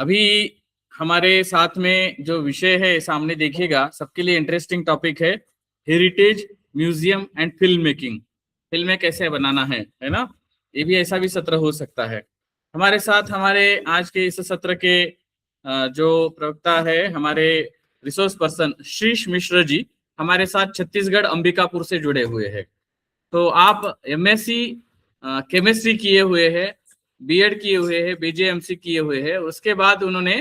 अभी हमारे साथ में जो विषय है सामने देखिएगा, सबके लिए इंटरेस्टिंग टॉपिक है heritage museum and film making. फिल्में कैसे बनाना है ना। ये भी ऐसा भी सत्र हो सकता है। हमारे साथ हमारे आज के इस सत्र के जो प्रवक्ता है, हमारे रिसोर्स पर्सन शीश मिश्र जी हमारे साथ छत्तीसगढ़ अंबिकापुर से जुड़े हुए हैं। तो आप एमएससी केमिस्ट्री किए हुए हैं, बीएड किए हुए हैं, बीजेएमसी किए हुए हैं। उसके बाद उन्होंने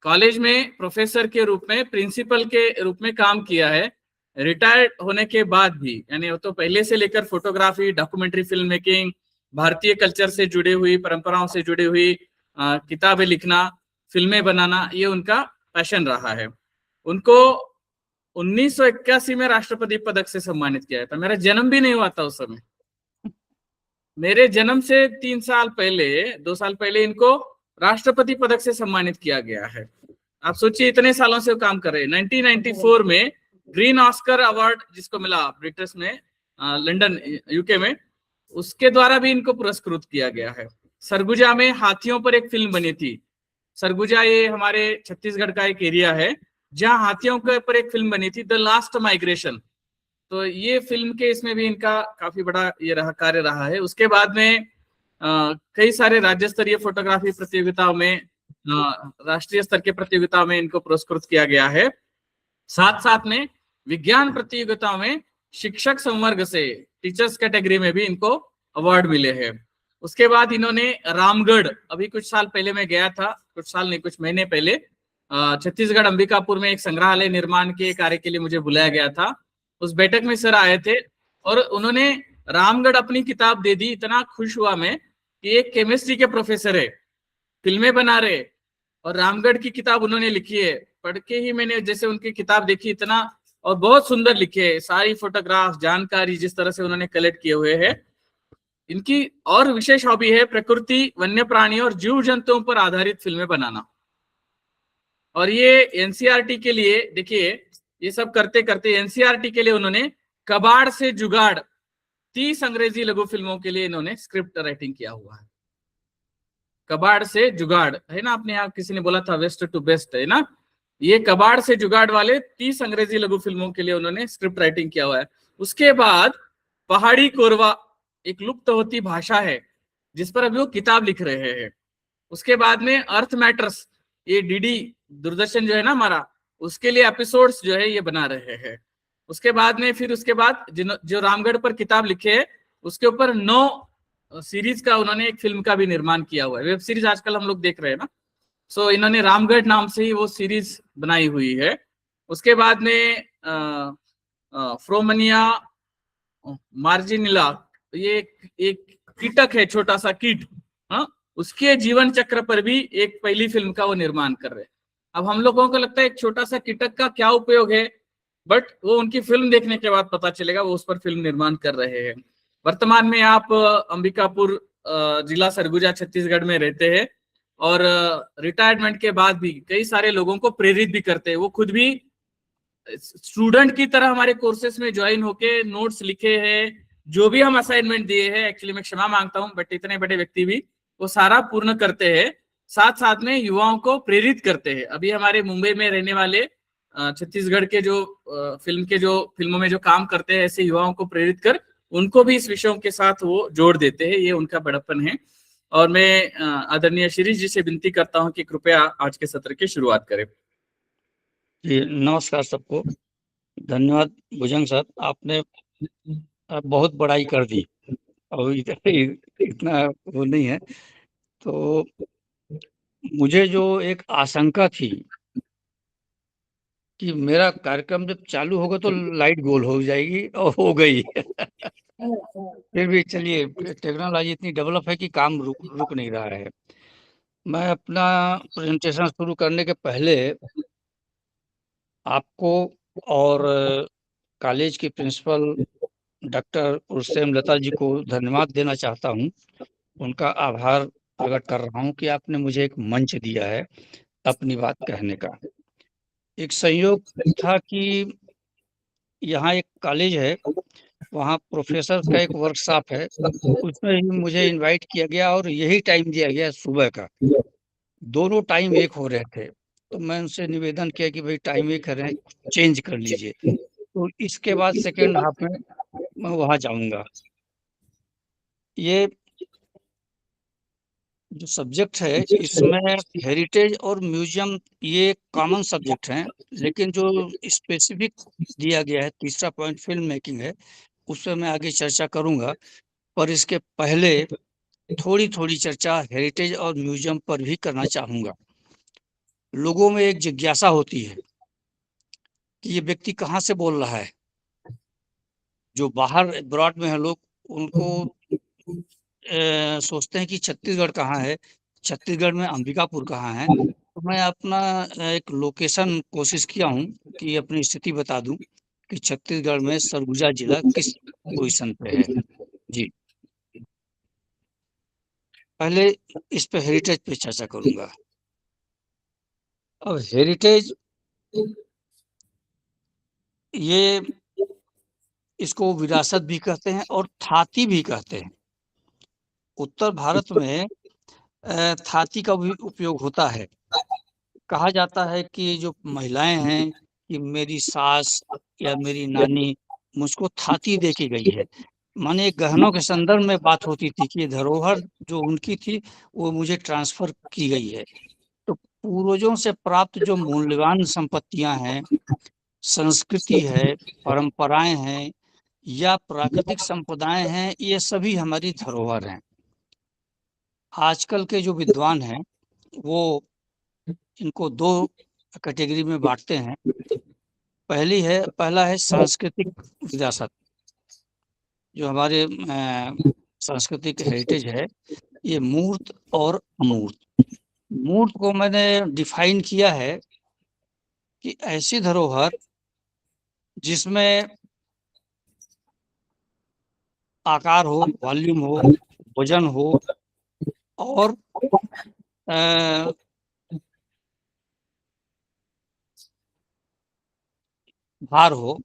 कॉलेज में प्रोफेसर के रूप में, प्रिंसिपल के रूप में काम किया है। रिटायर्ड होने के बाद भी, यानी वो तो पहले से लेकर फोटोग्राफी, डॉक्यूमेंट्री फिल्म मेकिंग, भारतीय कल्चर से जुड़ी हुई, परंपराओं से जुड़ी हुई किताबें लिखना, फिल्में बनाना, ये उनका पैशन रहा है। उनको 1981 में राष्ट्रपति पदक से सम्मानित किया था। मेरा जन्म भी नहीं हुआ था उस समय। मेरे जन्म से 3 साल पहले, 2 साल पहले इनको राष्ट्रपति पदक से सम्मानित किया गया है। आप सोचिए, इतने सालों से वो काम कर रहे हैं। 1994 में ग्रीन ऑस्कर अवार्ड जिसको मिला ब्रिटिश में, लंदन यूके में, उसके द्वारा भी इनको पुरस्कृत किया गया है। सरगुजा में हाथियों पर एक फिल्म बनी थी। सरगुजा ये हमारे छत्तीसगढ़ का एक एरिया है जहां हाथियों के ऊपर एक फिल्म बनी थी, द लास्ट माइग्रेशन। तो ये फिल्म के इसमें भी इनका काफी बड़ा ये कार्य रहा है। उसके बाद में कई सारे राज्य स्तरीय फोटोग्राफी प्रतियोगिताओं में, राष्ट्रीय स्तर के प्रतियोगिताओं में इनको पुरस्कृत किया गया है। साथ साथ में विज्ञान प्रतियोगिताओं में शिक्षक संवर्ग से, टीचर्स कैटेगरी में भी इनको अवार्ड मिले हैं। उसके बाद इन्होंने रामगढ़, अभी कुछ साल पहले मैं गया था, कुछ साल नहीं कुछ महीने पहले, छत्तीसगढ़ अंबिकापुर में एक संग्रहालय निर्माण के कार्य के लिए मुझे बुलाया गया था। उस बैठक में सर आए थे और उन्होंने रामगढ़ अपनी किताब दे दी। इतना खुश हुआ मैं कि एक केमिस्ट्री के प्रोफेसर है, फिल्में बना रहे, और रामगढ़ की किताब उन्होंने लिखी है। पढ़ के ही मैंने जैसे उनकी किताब देखी, इतना और बहुत सुंदर लिखे है, सारी फोटोग्राफ, जानकारी जिस तरह से उन्होंने कलेक्ट किए हुए है। इनकी और विशेष हॉबी है प्रकृति, वन्य प्राणी और जीव जंतुओं पर आधारित फिल्में बनाना। और ये एनसीईआरटी के लिए, देखिए ये सब करते करते एनसीईआरटी के लिए उन्होंने कबाड़ से जुगाड़ 30 अंग्रेजी लघु फिल्मों के लिए इन्होंने स्क्रिप्ट राइटिंग किया हुआ है। कबाड़ से जुगाड़ है ना, अपने आप किसी ने बोला था वेस्ट टू बेस्ट, है ना। ये कबाड़ से जुगाड़ वाले 30 अंग्रेजी लघु फिल्मों के लिए उन्होंने स्क्रिप्ट राइटिंग किया हुआ है। उसके बाद पहाड़ी कोरवा एक लुप्त होती भाषा है जिस पर अभी वो किताब लिख रहे हैं। उसके बाद में अर्थ मैटर्स, ये डीडी दूरदर्शन जो है ना हमारा, उसके लिए एपिसोड्स जो है ये बना रहे हैं। उसके बाद में फिर उसके बाद जो रामगढ़ पर किताब लिखे है उसके ऊपर 9 सीरीज का उन्होंने एक फिल्म का भी निर्माण किया हुआ है। वेब सीरीज आजकल हम लोग देख रहे हैं ना, सो इन्होंने रामगढ़ नाम से ही वो सीरीज बनाई हुई है। उसके बाद में फ्रोमनिया मार्जिनिला, ये एक कीटक है, छोटा सा कीट, हाँ, उसके जीवन चक्र पर भी एक पहली फिल्म का वो निर्माण कर रहे हैं। अब हम लोगों को लगता है एक छोटा सा कीटक का क्या उपयोग है, बट वो उनकी फिल्म देखने के बाद पता चलेगा, वो उस पर फिल्म निर्माण कर रहे हैं। वर्तमान में आप अंबिकापुर जिला सरगुजा छत्तीसगढ़ में रहते हैं और रिटायरमेंट के बाद भी कई सारे लोगों को प्रेरित भी करते हैं। वो खुद भी स्टूडेंट की तरह हमारे कोर्सेस में ज्वाइन होके नोट्स लिखे हैं, जो भी हम असाइनमेंट दिए हैं, एक्चुअली मैं क्षमा मांगता हूं, बट इतने बड़े व्यक्ति भी वो सारा पूर्ण करते हैं। साथ साथ में युवाओं को प्रेरित करते हैं। अभी हमारे मुंबई में रहने वाले छत्तीसगढ़ के जो फिल्मों में जो काम करते हैं, ऐसे युवाओं को प्रेरित कर उनको भी इस विषयों के साथ वो जोड़ देते हैं। ये उनका बड़प्पन है। और मैं आदरणीय शिरीष जी से विनती करता हूं कि कृपया आज के सत्र की शुरुआत करें। जी नमस्कार सबको। धन्यवाद भुजंग सर, आपने बहुत बड़ाई कर दी और इतना वो नहीं है। तो मुझे जो एक आशंका थी कि मेरा कार्यक्रम जब चालू होगा तो लाइट गोल हो जाएगी, और हो गई। फिर भी चलिए, टेक्नोलॉजी इतनी डेवलप है कि काम रुक नहीं रहा है। मैं अपना प्रेजेंटेशन शुरू करने के पहले आपको और कॉलेज की प्रिंसिपल डॉक्टर उर्सेम लता जी को धन्यवाद देना चाहता हूं। उनका आभार प्रकट कर रहा हूं कि आपने मुझे एक मंच दिया है अपनी बात कहने का। एक संयोग था कि यहाँ एक कॉलेज है, वहाँ प्रोफेसर का एक वर्कशॉप है, उसमें ही मुझे इनवाइट किया गया और यही टाइम दिया गया सुबह का। दोनों टाइम एक हो रहे थे, तो मैं उनसे निवेदन किया कि भाई टाइम एक है, चेंज कर लीजिए। तो इसके बाद सेकंड हाफ में मैं वहाँ जाऊँगा। ये जो सब्जेक्ट है इसमें हेरिटेज और म्यूजियम ये कॉमन सब्जेक्ट हैं, लेकिन जो स्पेसिफिक दिया गया है तीसरा पॉइंट फिल्म मेकिंग है, उस पे मैं आगे चर्चा करूँगा। पर इसके पहले थोड़ी-थोड़ी चर्चा हेरिटेज और म्यूजियम पर भी करना चाहूँगा। लोगों में एक जिज्ञासा होती है कि ये व्यक्ति कहाँ से बोल रहा है? जो बाहर अब्रॉड में हैं लोग, उनको सोचते हैं कि छत्तीसगढ़ कहाँ है? छत्तीसगढ़ में अंबिकापुर कहाँ है? तो मैं अपना एक लोकेशन कोशिश किया हूँ कि अपनी स्थिति बता दूँ कि छत्तीसगढ़ में सरगुजा जिला किस पोज़ीशन पे है। जी, पहले इस पे हेरिटेज पे चर्चा करूँगा। अब हेरिटेज ये इसको विरासत भी कहते हैं और थाती भी कहते हैं। उत्तर भारत में थाती का भी उपयोग होता है। कहा जाता है कि जो महिलाएँ हैं कि मेरी सास या मेरी नानी मुझको थाती दे के गई है। माने गहनों के संदर्भ में बात होती थी कि ये धरोहर जो उनकी थी वो मुझे ट्रांसफ़र की गई है। तो पूर्वजों से प्राप्त जो मूल्यवान संपत्तियाँ हैं, संस्कृति है, परंपराएँ हैं या प्राकृतिक संपदाएँ हैं, ये सभी हमारी धरोहर हैं। आजकल के जो विद्वान हैं, वो इनको 2 कैटेगरी में बाँटते हैं। पहला है सांस्कृतिक विरासत, जो हमारे सांस्कृतिक हेरिटेज है, ये मूर्त और अमूर्त। मूर्त को मैंने डिफ़ाइन किया है कि ऐसी धरोहर जिसमें आकार हो, वॉल्यूम हो, वज़न हो और अ, भार हो।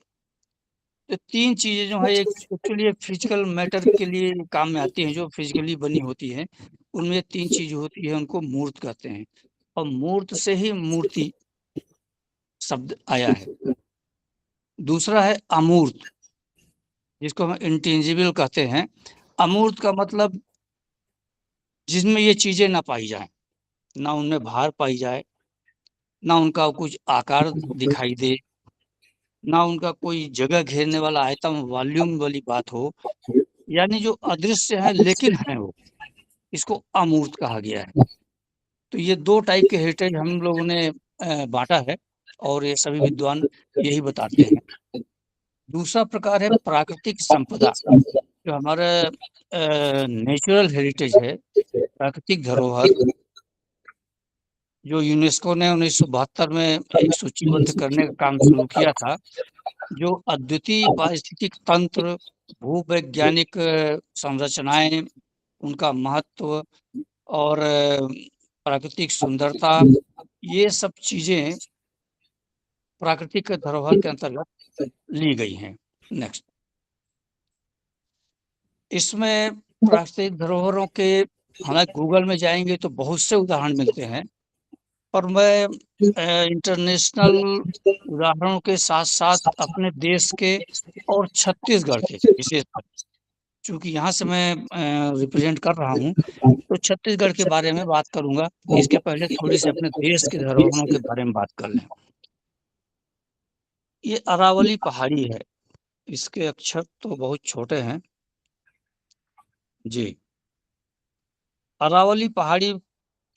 तो 3 चीज़ें जो है एक एक्चुअली एक फ़िज़िकल मैटर के लिए काम में आती हैं, जो फ़िज़िकली बनी होती हैं। उनमें 3 चीज़ होती है, उनको मूर्त कहते हैं और मूर्त से ही मूर्ति शब्द आया है। दूसरा है अमूर्त, जिसको हम इंटेंजिबल कहते हैं। अमूर्त का मतलब जिसमें ये चीज़ें ना पाई जाएँ, ना उनमें भार पाई जाए, ना उनका कुछ आकार दिखाई दे, ना उनका कोई जगह घेरने वाला आइटम वॉल्यूम वाली बात हो, यानी जो अदृश्य है लेकिन हैं वो, इसको अमूर्त कहा गया है। तो ये 2 टाइप के हेरिटेज हम लोगों ने बाँटा है और ये सभी विद्वान यही बताते हैं। दूसरा प्रकार है प्राकृतिक संपदा, जो हमारा नेचुरल हेरिटेज है, प्राकृतिक धरोहर, जो यूनेस्को ने 1972 में एक सूचीबद्ध करने का काम शुरू किया था, जो अद्वितीय पारिस्थितिक तंत्र, भूवैज्ञानिक संरचनाएँ, उनका महत्व और प्राकृतिक सुंदरता, ये सब चीज़ें प्राकृतिक धरोहर के अंतर्गत ली गई हैं। नेक्स्ट, इसमें प्राकृतिक धरोहरों के हालाँकि गूगल में जाएँगे तो बहुत से उदाहरण मिलते हैं, पर मैं इंटरनेशनल उदाहरणों के साथ-साथ अपने देश के और छत्तीसगढ़ के विशेषकर, चूँकि यहाँ से मैं रिप्रेज़ेंट कर रहा हूँ, तो छत्तीसगढ़ के बारे में बात करूँगा। इसके पहले थोड़ी-सी अपने देश की धरोहरों के बारे में बात कर लें। ये अरावली पहाड़ी है, इसके अक्षर तो बहुत छोटे हैं। जी, अरावली पहाड़ी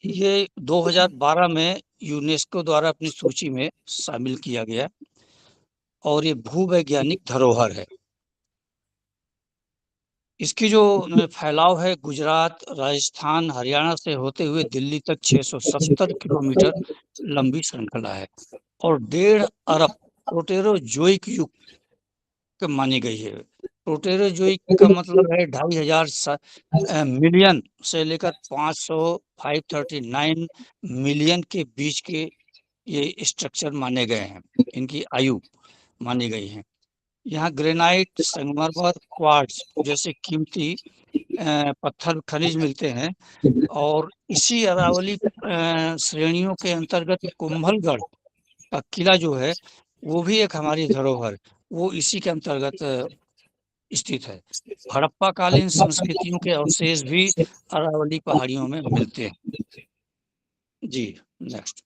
ये 2012 में यूनेस्को द्वारा अपनी सूची में शामिल किया गया और ये भूवैज्ञानिक धरोहर है। इसकी जो फैलाव है गुजरात, राजस्थान, हरियाणा से होते हुए दिल्ली तक 670 किलोमीटर लंबी श्रृंखला है और 1.5 अरब प्रोटेरोज़ोइक युग की मानी गई है। प्रोटेरोज़ोइक का मतलब है 2,500 मिलियन से लेकर 500 539 मिलियन के बीच के ये स्ट्रक्चर माने गए हैं, इनकी आयु मानी गई है। यहाँ ग्रेनाइट, संगमरमर, क्वार्ट्ज जैसे कीमती पत्थर खनिज मिलते हैं। और इसी अरावली श्रेणियों के अंतर्गत कुंभलगढ़ का किला जो है वो भी एक हमारी धरोहर, वो इसी के अंतर्गत स्थित है। हड़प्पा कालीन संस्कृतियों के अवशेष भी अरावली पहाड़ियों में मिलते हैं। जी नेक्स्ट।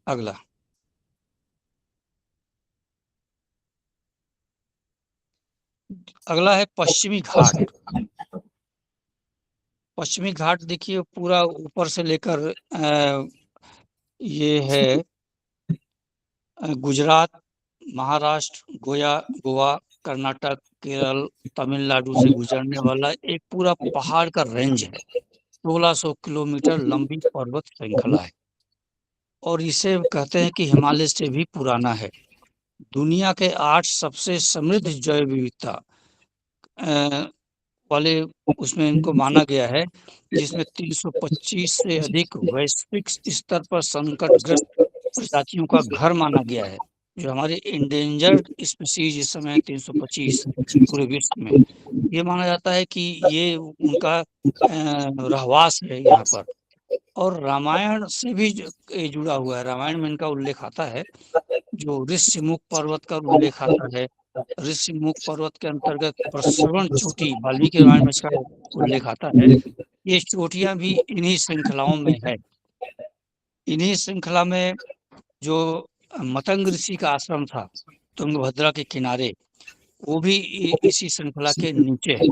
अगला अगला है पश्चिमी घाट। पश्चिमी घाट देखिए पूरा ऊपर से लेकर ये है गुजरात, महाराष्ट्र, गोवा, कर्नाटक, केरल, तमिलनाडु से गुजरने वाला एक पूरा पहाड़ का रेंज है। 1600 किलोमीटर लंबी पर्वत श्रृंखला है और इसे कहते हैं कि हिमालय से भी पुराना है। दुनिया के 8 सबसे समृद्ध जैव विविधता वाले उसमें इनको माना गया है, जिसमें 325 से अधिक वैश्विक स्तर पर संकटग्रस्त प्रजातियों का घर माना गया है। जो हमारे इंडेंजर्ड स्पीसीज इस समय 325 पूरे विश्व में, ये माना जाता है कि ये उनका रहवास है यहाँ पर। और रामायण से भी ये जुड़ा हुआ है, रामायण में इनका उल्लेख आता है। जो ऋष्यमुख पर्वत का उल्लेख आता है, ऋष्यमुख पर्वत के अंतर्गत प्रश्रवण चोटी वाल्मीकि रामायण में इसका उल्लेख आता है। ये चोटियां भी इन्हीं श्रृंखलाओं में है। इन्हीं श्रृंखला में जो मतंग ऋषि का आश्रम था तुंगभद्रा के किनारे, वो भी इसी श्रृंखला के नीचे है।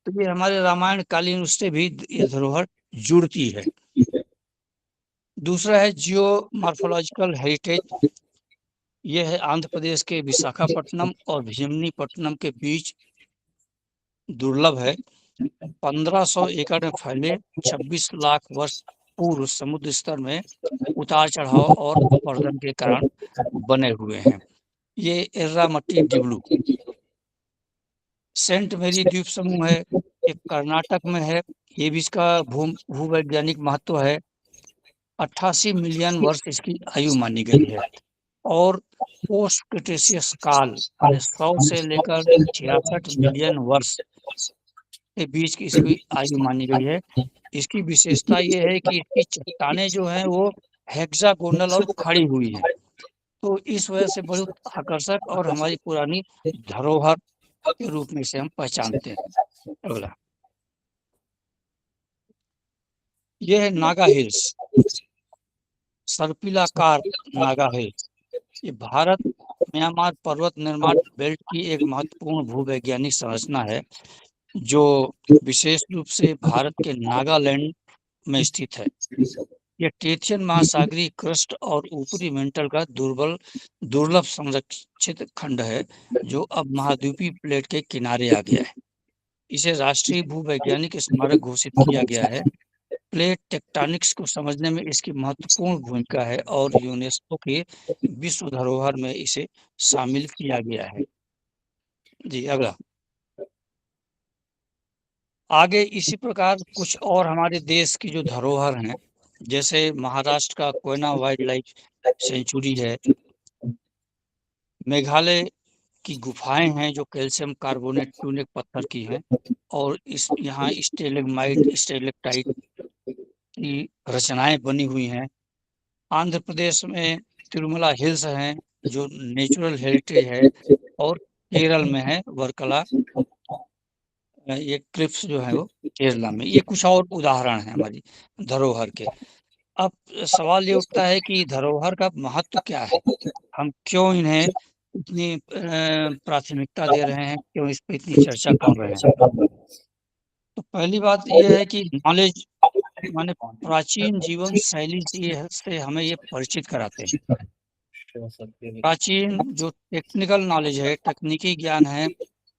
तो ये हमारे रामायण कालीन उससे भी ये धरोहर जुड़ती है। दूसरा है जियो मॉर्फोलॉजिकल हेरिटेज। यह है आंध्र प्रदेश के विशाखापट्टनम और भीमनीपट्टनम के बीच दुर्लभ है। 1500 एकड़ में फैले 26 लाख वर्ष पूर्व समुद्र स्तर में उतार चढ़ाव और अपरदन के कारण बने हुए हैं। ये एर्रामट्टी डिब्लू। सेंट मेरी द्वीप समूह है, एक कर्नाटक में है। ये भी इसका भूवैज्ञानिक महत्व है। 88 मिलियन वर्ष इसकी आयु मानी गई है। और पोस्ट क्रिटेशियस काल यानी 100 से लेकर 66 मिलियन वर्ष के बीच की इसकी आयु मानी गई है। इसकी विशेषता ये है कि इसकी चट्टानें जो हैं वो हेक्सागोनल और खड़ी हुई हैं। तो इस वजह से बहुत आकर्षक और हमारी पुरानी धरोहर के रूप में इसे हम पहचानते हैं। अगला यह है नागा हिल्स, सर्पिलाकार नागा हिल्स। ये भारत म्यांमार पर्वत निर्माण बेल्ट की एक महत्वपूर्ण भूवैज्ञानिक संरचना है, जो विशेष रूप से भारत के नागालैंड में स्थित है। यह टेथियन महासागरीय क्रस्ट और ऊपरी मेंटल का दुर्लभ संरक्षित खंड है, जो अब महाद्वीपीय प्लेट के किनारे आ गया है। इसे राष्ट्रीय भूवैज्ञानिक स्मारक घोषित किया गया है। प्लेट टेक्टोनिक्स को समझने में इसकी महत्वपूर्ण भूमिका है और यूनेस्को के विश्व धरोहर में इसे शामिल किया गया है। जी अगला आगे इसी प्रकार कुछ और हमारे देश की जो धरोहर हैं, जैसे महाराष्ट्र का कोयना वाइल्ड लाइफ सेंचुरी है, मेघालय की गुफाएं हैं जो कैल्शियम कार्बोनेट ट्यूनिक पत्थर की हैं और इस यहाँ स्टेलेग्माइट स्टेलेक्टाइट की रचनाएं बनी हुई हैं। आंध्र प्रदेश में तिरुमला हिल्स हैं जो नेचुरल हेरिटेज है, और केरल में है वर्कला, ये क्लिफ्स जो है वो केरला में। ये कुछ और उदाहरण हैं हमारी धरोहर के। अब सवाल ये उठता है कि धरोहर का महत्व क्या है, हम क्यों इन्हें इतनी प्राथमिकता दे रहे हैं, क्यों इस पर इतनी चर्चा कर रहे हैं। तो पहली बात यह है कि नॉलेज माने प्राचीन जीवन शैली से हमें ये परिचित कराते हैं। प्राचीन जो टेक्निकल नॉलेज है, तकनीकी ज्ञान है,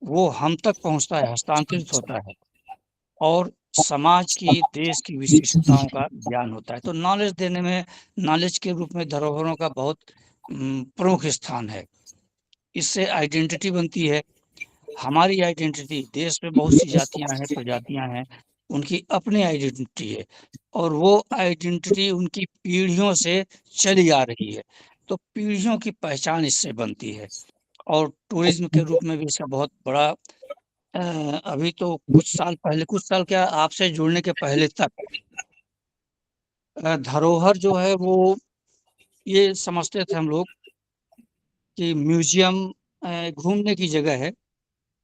वो हम तक पहुंचता है, हस्तांतरित होता है और समाज की, देश की विशिष्टताओं का ज्ञान होता है। तो नॉलेज देने में, नॉलेज के रूप में धरोहरों का बहुत प्रमुख स्थान है। इससे आइडेंटिटी बनती है। हमारी आइडेंटिटी, देश में बहुत सी जातियां हैं, प्रजातियां हैं, उनकी अपनी आइडेंटिटी है और वो आइडेंटिटी उनकी पीढ़ियों से चली आ रही है, तो पीढ़ियों की पहचान इससे बनती है। और टूरिज्म के रूप में भी इसका बहुत बड़ा अभी तो कुछ साल क्या आपसे जुड़ने के पहले तक धरोहर जो है वो ये समझते थे हम लोग कि म्यूजियम घूमने की जगह है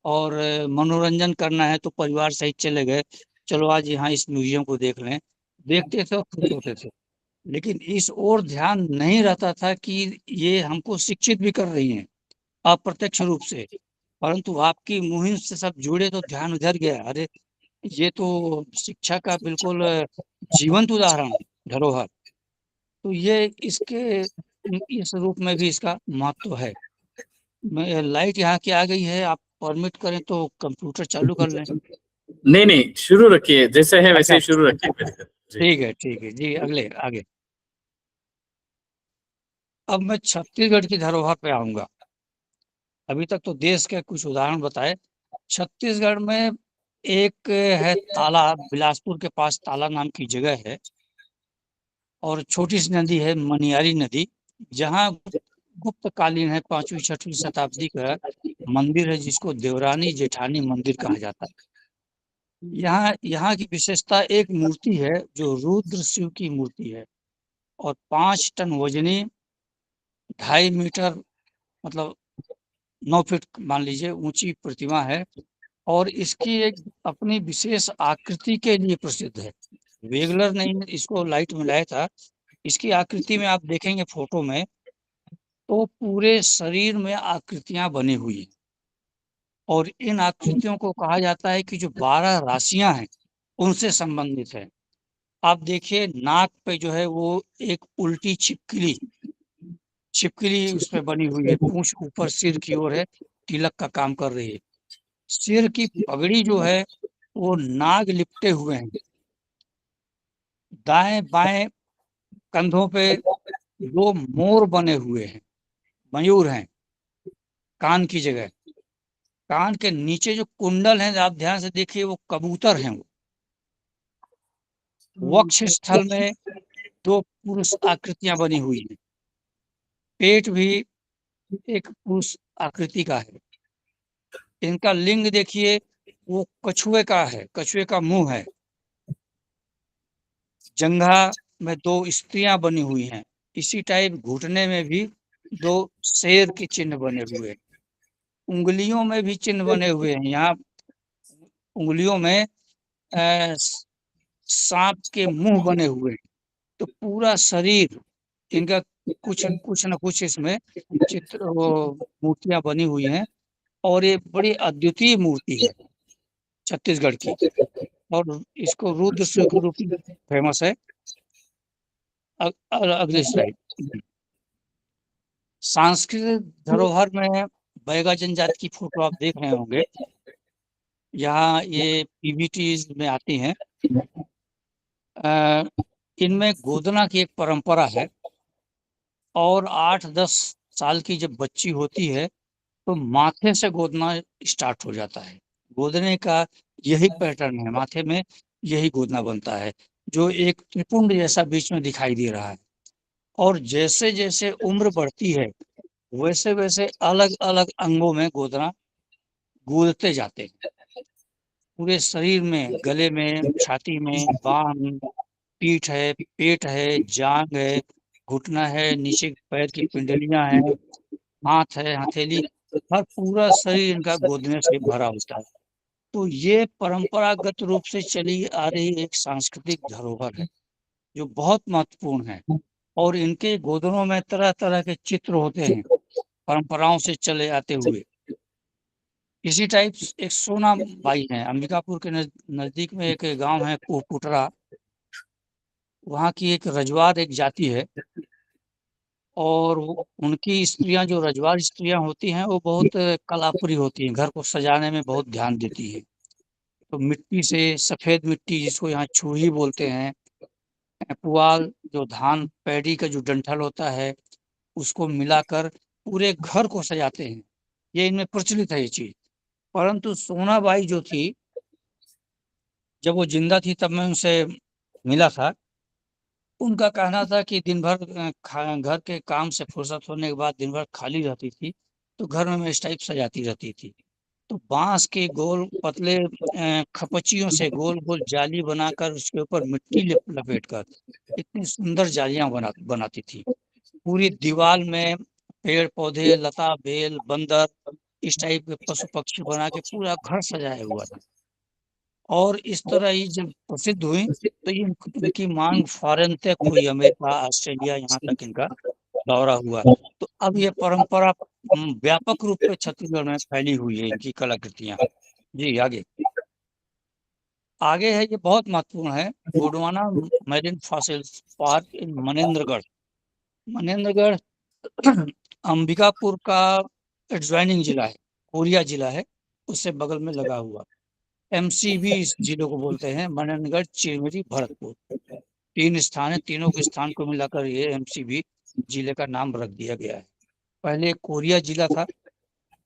और मनोरंजन करना है तो परिवार सहित चले गए, चलो आज यहाँ इस म्यूजियम को देख लें, देखते थे और खुश होते थे। लेकिन इस ओर ध्यान नहीं रहता था कि ये हमको शिक्षित भी कर रही हैं अप्रत्यक्ष रूप से, परंतु आपकी मुहिम से सब जुड़े तो ध्यान उधर गया। अरे ये तो शिक्षा का बिल्कुल जीवंत उदाहरण है, धरोहर। तो ये इसके इस रूप में भी इसका महत्व है। मैं लाइट यहाँ की आ गई है, आप परमिट करें तो कंप्यूटर चालू कर लें। नहीं नहीं, शुरू रखिए, जैसे है वैसे अच्छा ही शुरू रखिए मेरे को। जी। ठीक है जी, अगले आगे। अब मैं छत्तीसगढ़ की धरोहर पे आऊंगा। अभी तक तो देश के कुछ उदाहरण बताए। छत्तीसगढ़ में एक है ताला, बिलासपुर के पास ताला नाम की जगह है और छोटी सी नदी है मनियारी नदी, जहाँ गुप्त कालीन है, 5वीं 6वीं शताब्दी का मंदिर है जिसको देवरानी जेठानी मंदिर कहा जाता है। यहाँ यहाँ की विशेषता एक मूर्ति है जो रुद्र शिव की मूर्ति है और 5 टन वजनी, 2.5 मीटर मतलब 9 फीट मान लीजिए ऊंची प्रतिमा है और इसकी एक अपनी विशेष आकृति के लिए प्रसिद्ध है। वेगलर ने इसको लाइट मिलाया था। इसकी आकृति में आप देखेंगे फोटो में तो पूरे शरीर में आकृतियां बनी हुई हैं और इन आकृतियों को कहा जाता है कि जो 12 राशियां हैं उनसे संबंधित है। आप देखिए नाक पे जो है वो एक उल्टी छिपकली छिपकली उस पे बनी हुई है, पूंछ ऊपर सिर की ओर है, तिलक का काम कर रही है। सिर की पगड़ी जो है वो नाग लिपटे हुए हैं। दाएं बाएं कंधों पे 2 मोर बने हुए हैं, मयूर हैं कान की जगह। कान के नीचे जो कुंडल हैं आप ध्यान से देखिए वो कबूतर हैं। वो वक्ष स्थल में 2 पुरुष आकृतियां बनी हुई हैं। पेट भी एक पुरुष आकृति का है। इनका लिंग देखिए वो कछुए का है, कछुए का मुंह है। जंघा में 2 स्त्रियां बनी हुई हैं। इसी टाइप घुटने में भी 2 शेर के चिन्ह बने हुए हैं। उंगलियों में भी चिन्ह बने हुए हैं। यहाँ उंगलियों में सांप के मुंह बने हुए हैं। तो पूरा शरीर इनका कुछ कुछ न कुछ इसमें चित्र वो मूर्तियां बनी हुई हैं और ये बड़ी अद्वितीय मूर्ति है छत्तीसगढ़ की और इसको रुद्र शिव के रूप में फेमस है। अगले स्लाइड। सांस्कृतिक धरोहर में बैगा जनजाति की फोटो आप देख रहे होंगे। यहाँ ये पीवीटी में आती हैं। इनमें गोदना की एक परंपरा है और 8-10 साल की जब बच्ची होती है तो माथे से गोदना स्टार्ट हो जाता है। गोदने का यही पैटर्न है, माथे में यही गोदना बनता है जो एक त्रिपुंड जैसा बीच में दिखाई दे रहा है। और जैसे जैसे उम्र बढ़ती है वैसे वैसे अलग अलग अंगों में गोदना गूंथते जाते हैं। पूरे शरीर में, गले में, छाती में, बाह में, पीठ है, पेट है, जांग है, घुटना है, नीचे पैर की पिंडलियां हैं, हाथ है, हथेली, हर पूरा शरीर इनका गोदने से भरा होता है। तो ये परंपरागत रूप से चली आ रही एक सांस्कृतिक धरोहर है जो बहुत महत्वपूर्ण है और इनके गोदनों में तरह तरह के चित्र होते हैं परंपराओं से चले आते हुए। इसी टाइप एक सोना बाई है, अंबिकापुर के नजदीक में एक गांव है कुटरा। वहाँ की एक रजवार एक जाति है और उनकी स्त्रियां जो रजवार स्त्रियां होती हैं वो बहुत कलापुरी होती हैं, घर को सजाने में बहुत ध्यान देती है। तो मिट्टी से, सफेद मिट्टी जिसको यहाँ छुही बोलते हैं, पुआल जो धान पैडी का जो डंठल होता है उसको मिलाकर पूरे घर को सजाते हैं। ये इनमें प्रचलित है ये चीज। परंतु सोनाबाई जो थी जब वो जिंदा थी तब मैं उनसे मिला था। उनका कहना था कि दिन भर घर के काम से फुर्सत होने के बाद दिन भर खाली रहती थी, तो घर में मैं इस टाइप सजाती रहती थी। तो बांस के गोल पतले खपचियों से गोल गोल जाली बनाकर उसके ऊपर मिट्टी लपेट कर इतनी सुंदर जालियां बनाती थी। पूरी दीवार में पेड़ पौधे, लता बेल, बंदर, इस टाइप के पशु पक्षी बना के पूरा घर सजाया हुआ था। और इस तरह ये जब प्रसिद्ध हुई तो ये इनकी मांग फॉरेन तक हुई, अमेरिका, ऑस्ट्रेलिया, यहाँ तक इनका दौरा हुआ। तो अब ये परंपरा व्यापक रूप से छत्तीसगढ़ में फैली हुई है, इनकी कलाकृतियां। जी आगे आगे है, ये बहुत महत्वपूर्ण है, गोंडवाना मैरीन फॉसिल्स पार्क इन मनेन्द्रगढ़। मनेन्द्रगढ़ अंबिकापुर का एडजॉइनिंग जिला है, कोरिया जिला है, उससे बगल में लगा हुआ। एमसीबी इस जिले को बोलते हैं, मनेन्द्रगढ़, चिरमिरी, भरतपुर। 3 स्थान है, तीनों के स्थान को मिलाकर ये एमसीबी जिले का नाम रख दिया गया है। पहले कोरिया जिला था,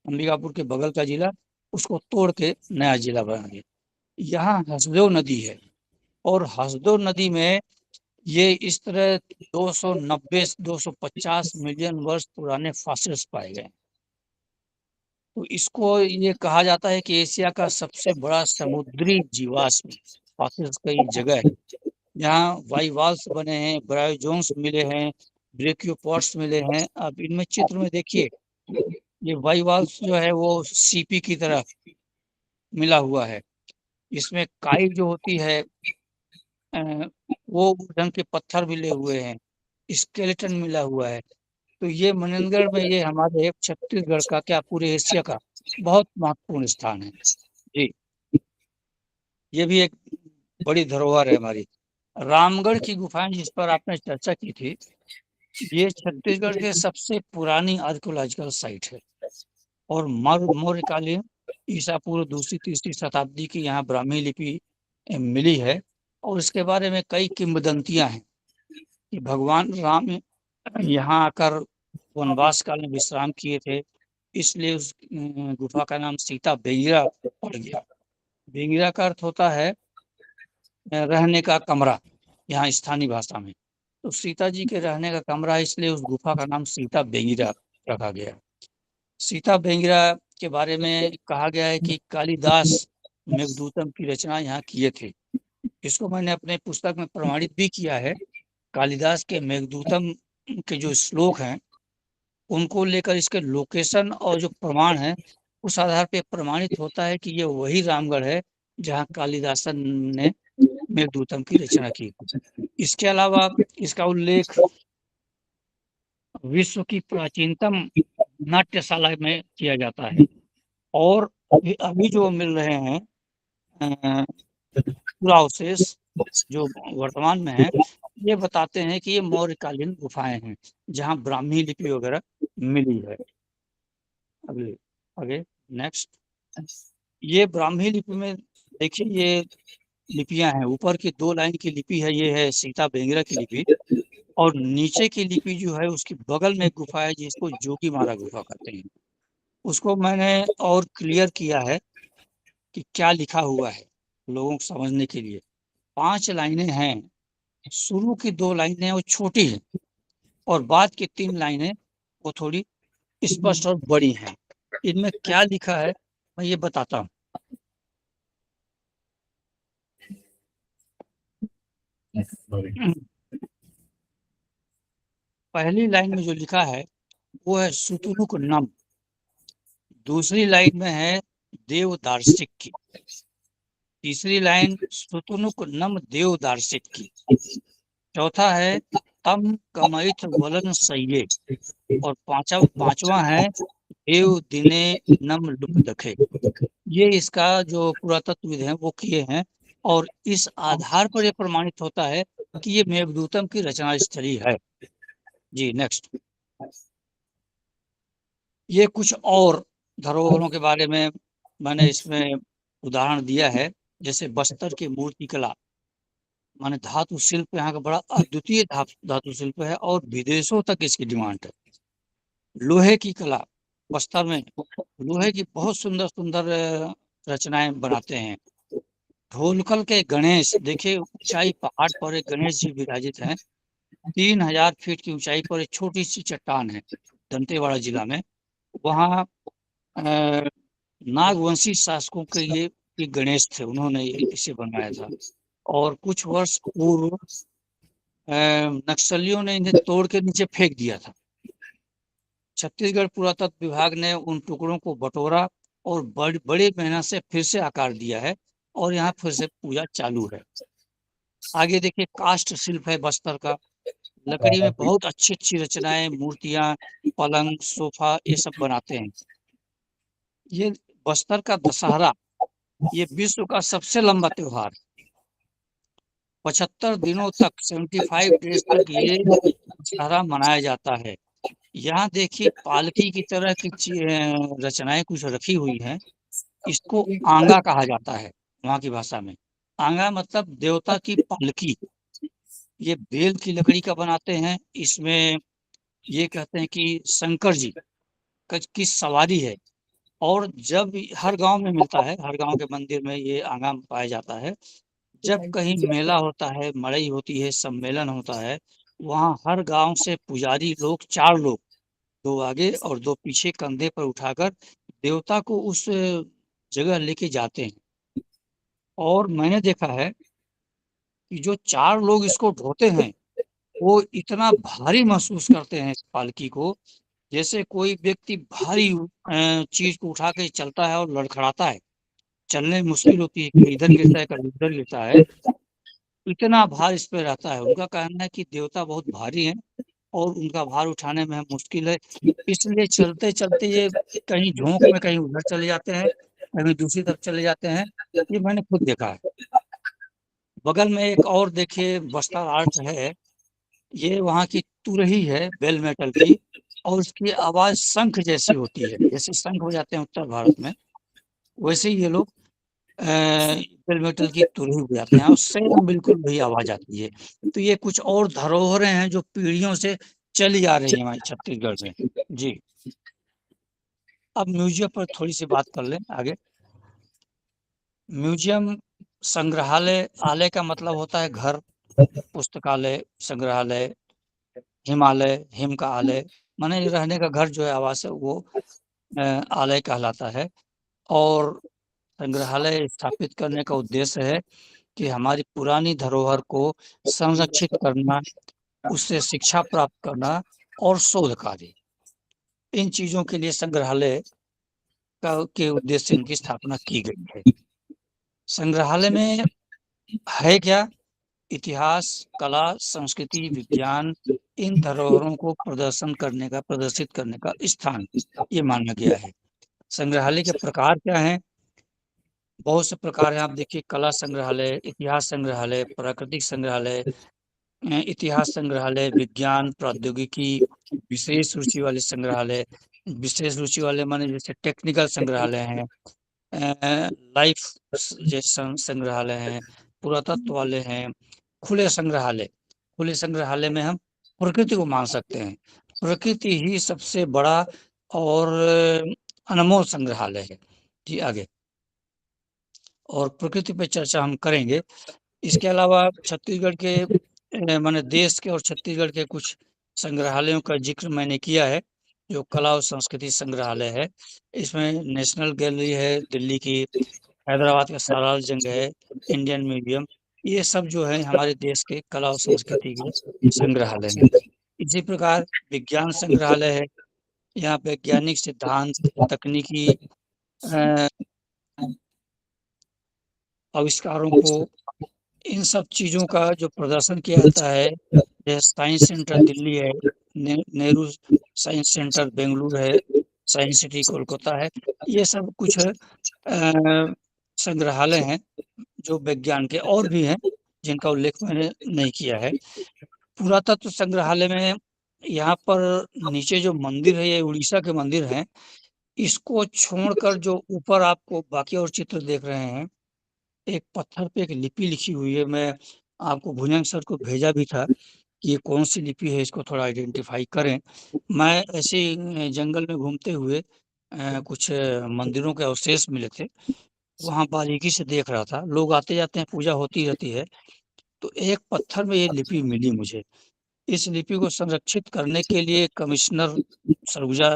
अंबिकापुर के बगल का जिला, उसको तोड़ के नया जिला बना दिया। यहाँ हसदेव नदी है, और हसदेव नदी में ये इस तरह 290-250 मिलियन वर्ष पुराने फॉसिल्स पाए गए। तो इसको ये कहा जाता है कि एशिया का सबसे बड़ा समुद्री जीवाश्म फॉसिल्स का ये जगह है। यहाँ बाइवल्व्स बने हैं, ब्रायोजोन्स मिले हैं, ब्रेकियोपॉड्स मिले हैं। अब इनमें चित्र में देखिए, ये बाइवल्व्स जो है वो सीपी की तरह मिला हुआ है। इसमें काई जो होती है वो ढंग के पत्थर मिले हुए हैं, स्केलेटन मिला हुआ है। तो ये मनेन्द्रगढ़ में, ये हमारे छत्तीसगढ़ का क्या पूरे एशिया का बहुत महत्वपूर्ण स्थान है। जी, ये भी एक बड़ी धरोहर है हमारी। रामगढ़ की गुफाएं जिस पर आपने चर्चा की थी, ये छत्तीसगढ़ के सबसे पुरानी आर्कियोलॉजिकल साइट है, और मौर्यकालीन ईसा पूर्व 2री-3री शताब्दी की यहाँ ब्राह्मी लिपि मिली है। और इसके बारे में कई किंवदंतियां हैं कि भगवान राम यहाँ आकर वनवास काल में विश्राम किए थे, इसलिए उस गुफा का नाम सीता बेंगिरा पड़ गया। बेंगिरा का अर्थ होता है रहने का कमरा, यहाँ स्थानीय भाषा में। तो सीता जी के रहने का कमरा, इसलिए उस गुफा का नाम सीता बेंगिरा रखा गया। सीता बेंगिरा के बारे में कहा गया है कि कालिदास मेघदूतम की रचना यहाँ किए थे। इसको मैंने अपने पुस्तक में प्रमाणित भी किया है। कालिदास के मेघदूतम के जो श्लोक हैं उनको लेकर इसके लोकेशन और जो प्रमाण है उस आधार पे प्रमाणित होता है कि ये वही रामगढ़ है जहाँ कालिदासन ने मेघदूतम की रचना की। इसके अलावा इसका उल्लेख विश्व की प्राचीनतम नाट्यशाला में किया जाता है। और अभी जो मिल रहे हैं पुरावशेष जो वर्तमान में है, ये बताते हैं कि ये मौर्यकालीन गुफाएं हैं जहाँ ब्राह्मी लिपि वगैरह मिली है। अगले आगे नेक्स्ट, ये ब्राह्मी लिपि में देखिए, ये लिपियां हैं। ऊपर की 2 लाइन की लिपि है, ये है सीता बेंगिरा की लिपि, और नीचे की लिपि जो है उसकी बगल में एक गुफा है जिसको जोगी मारा गुफा कहते हैं। उसको मैंने और क्लियर किया है कि क्या लिखा हुआ है लोगों को समझने के लिए। 5 लाइनें हैं, शुरू की 2 लाइनें वो छोटी हैं, और बाद की 3 लाइनें वो थोड़ी स्पष्ट और बड़ी हैं। इनमें क्या लिखा है मैं ये बताता हूँ। पहली लाइन में जो लिखा है वो है सुतुनुक नम। दूसरी लाइन में है देवदार्शिक की। तीसरी लाइन सुतुनुक नम देवदार्शिक की। चौथा है तम कमैथ वलन सैये, और पांचवा है देव दिने नम लुप दखे। ये इसका जो पुरातत्वविद हैं वो किए हैं, और इस आधार पर यह प्रमाणित होता है कि ये मेघदूतम की रचना स्थली है। जी नेक्स्ट, ये कुछ और धरोहरों के बारे में मैंने इसमें उदाहरण दिया है, जैसे बस्तर की मूर्ति कला, माने धातु शिल्प यहाँ का बड़ा अद्वितीय धातु शिल्प है, और विदेशों तक इसकी डिमांड है। लोहे की कला, बस्तर में लोहे की बहुत सुंदर सुंदर रचनाएं बनाते हैं। ढोलकल के गणेश, देखिए ऊंचाई पहाड़ पर एक गणेश जी विराजित हैं। 3000 फीट की ऊंचाई पर एक छोटी सी चट्टान है दंतेवाड़ा जिला में। वहाँ अ, नागवंशी शासकों के ये गणेश थे, उन्होंने इसे बनवाया था। और कुछ वर्ष पूर्व नक्सलियों ने इन्हें तोड़ के नीचे फेंक दिया था। छत्तीसगढ़ पुरातत्व विभाग ने उन टुकड़ों को बटोरा और बड़ी मेहनत से फिर से आकार दिया है और यहाँ फिर से पूजा चालू है। आगे देखिए काष्ठ शिल्प है बस्तर का। लकड़ी में बहुत अच्छी अच्छी रचनाएं, मूर्तियां, पलंग, सोफा ये सब बनाते हैं। ये बस्तर का दशहरा, ये विश्व का सबसे लंबा त्योहार, 75 दिनों तक 75 डेज तक ये दशहरा मनाया जाता है। यहाँ देखिए पालकी की तरह की रचनाएं कुछ रखी हुई हैं। इसको आंगा कहा जाता है वहाँ की भाषा में। आंगा मतलब देवता की पालकी। ये बेल की लकड़ी का बनाते हैं। इसमें ये कहते हैं कि शंकर जी की सवारी है। और जब हर गांव में मिलता है, हर गांव के मंदिर में ये आंगा पाया जाता है। जब कहीं मेला होता है, मड़ई होती है, सम्मेलन होता है, वहाँ हर गांव से पुजारी लोग, 4 लोग, 2 आगे और 2 पीछे, कंधे पर उठाकर देवता को उस जगह लेके जाते हैं। और मैंने देखा है कि जो 4 लोग इसको ढोते हैं वो इतना भारी महसूस करते हैं इस पालकी को, जैसे कोई व्यक्ति भारी चीज को उठा के चलता है और लड़खड़ाता है। चलने में मुश्किल होती है, कभी इधर गिरता है, कभी उधर गिरता है। इतना भार इस पे रहता है। उनका कहना है कि देवता बहुत भारी हैं और उनका भार उठाने में मुश्किल है, इसलिए चलते चलते ये कहीं झोंक में कहीं उधर चले जाते हैं, कहीं दूसरी तरफ चले जाते हैं। ये मैंने खुद देखा है। बगल में एक और देखिए बस्तर आर्ट है। ये वहाँ की तुरही है बेल मेटल की, और उसकी आवाज शंख जैसी होती है। जैसे शंख बजाते हैं उत्तर भारत में, वैसे ही ये लोग बेल मेटल की तुरही बजाते हैं और सेम बिल्कुल वही आवाज आती है। तो ये कुछ और धरोहरें हैं जो पीढ़ियों से चली आ रही है हमारे छत्तीसगढ़ में। जी, अब म्यूजियम पर थोड़ी सी बात कर लें आगे। म्यूजियम, संग्रहालय, आलय का मतलब होता है घर, पुस्तकालय, संग्रहालय, हिमालय, हिम का आलय, माने रहने का घर जो है, आवास है, वो आलय कहलाता है। और संग्रहालय स्थापित करने का उद्देश्य है कि हमारी पुरानी धरोहर को संरक्षित करना, उससे शिक्षा प्राप्त करना और शोध कार्य, इन चीजों के लिए संग्रहालय का के उद्देश्य से इनकी स्थापना की गई है। संग्रहालय में है क्या? इतिहास, कला, संस्कृति, विज्ञान, इन धरोहरों को प्रदर्शित करने का स्थान ये माना गया है। संग्रहालय के प्रकार क्या हैं? बहुत से प्रकार हैं। आप देखिए, कला संग्रहालय, इतिहास संग्रहालय, प्राकृतिक संग्रहालय, इतिहास संग्रहालय, विज्ञान प्रौद्योगिकी, विशेष रुचि वाले संग्रहालय। विशेष रुचि वाले माने जैसे टेक्निकल संग्रहालय हैं, लाइफ जैसे संग्रहालय हैं, पुरातत्व वाले हैं, खुले संग्रहालय। खुले संग्रहालय में हम प्रकृति को मान सकते हैं। प्रकृति ही सबसे बड़ा और अनमोल संग्रहालय है। जी, आगे और प्रकृति पे चर्चा हम करेंगे। इसके अलावा छत्तीसगढ़ के माने देश के और छत्तीसगढ़ के कुछ संग्रहालयों का जिक्र मैंने किया है। जो कला और संस्कृति संग्रहालय है, इसमें नेशनल गैलरी है दिल्ली की, हैदराबाद का सालार जंग है, इंडियन म्यूजियम, ये सब जो है हमारे देश के कला और संस्कृति के संग्रहालय हैं। इसी प्रकार विज्ञान संग्रहालय है। यहाँ वैज्ञानिक सिद्धांत, तकनीकी अ, आविष्कारों को, इन सब चीजों का जो प्रदर्शन किया जाता है। जैसे साइंस सेंटर दिल्ली है, नेहरू साइंस सेंटर बेंगलुरु है, साइंस सिटी कोलकाता है। ये सब कुछ संग्रहालय हैं जो विज्ञान के, और भी हैं जिनका उल्लेख मैंने नहीं किया है। पुरातत्व संग्रहालय में यहाँ पर नीचे जो मंदिर है, ये उड़ीसा के मंदिर हैं। इसको छोड़कर जो ऊपर आपको बाकी और चित्र देख रहे हैं, एक पत्थर पे एक लिपि लिखी हुई है। मैं आपको भुजंग सर को भेजा भी था कि ये कौन सी लिपि है, इसको थोड़ा आइडेंटिफाई करें। मैं ऐसे ही जंगल में घूमते हुए कुछ मंदिरों के अवशेष मिले थे, वहाँ बारीकी से देख रहा था। लोग आते जाते हैं, पूजा होती रहती है। तो एक पत्थर में ये लिपि मिली मुझे। इस लिपि को संरक्षित करने के लिए कमिश्नर सरगुजा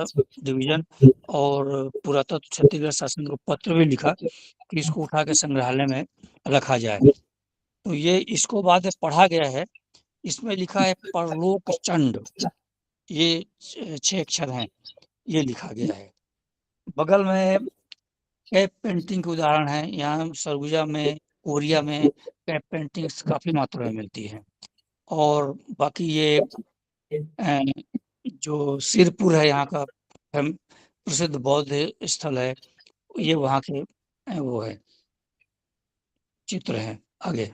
डिवीजन और पुरातत्व छत्तीसगढ़ शासन को पत्र भी लिखा कि इसको उठा के संग्रहालय में रखा जाए। तो ये इसको बाद में पढ़ा गया है। इसमें लिखा है परलोक चंड, ये 6 अक्षर हैं, ये लिखा गया है। बगल में कैप पेंटिंग के उदाहरण हैं। यहाँ सरगुजा में, कोरिया में कैप पेंटिंग्स काफ़ी मात्रा में मिलती हैं। और बाकी ये अ, जो सिरपुर है यहाँ का प्रसिद्ध बौद्ध स्थल है, ये वहाँ के वो है, चित्र हैं। आगे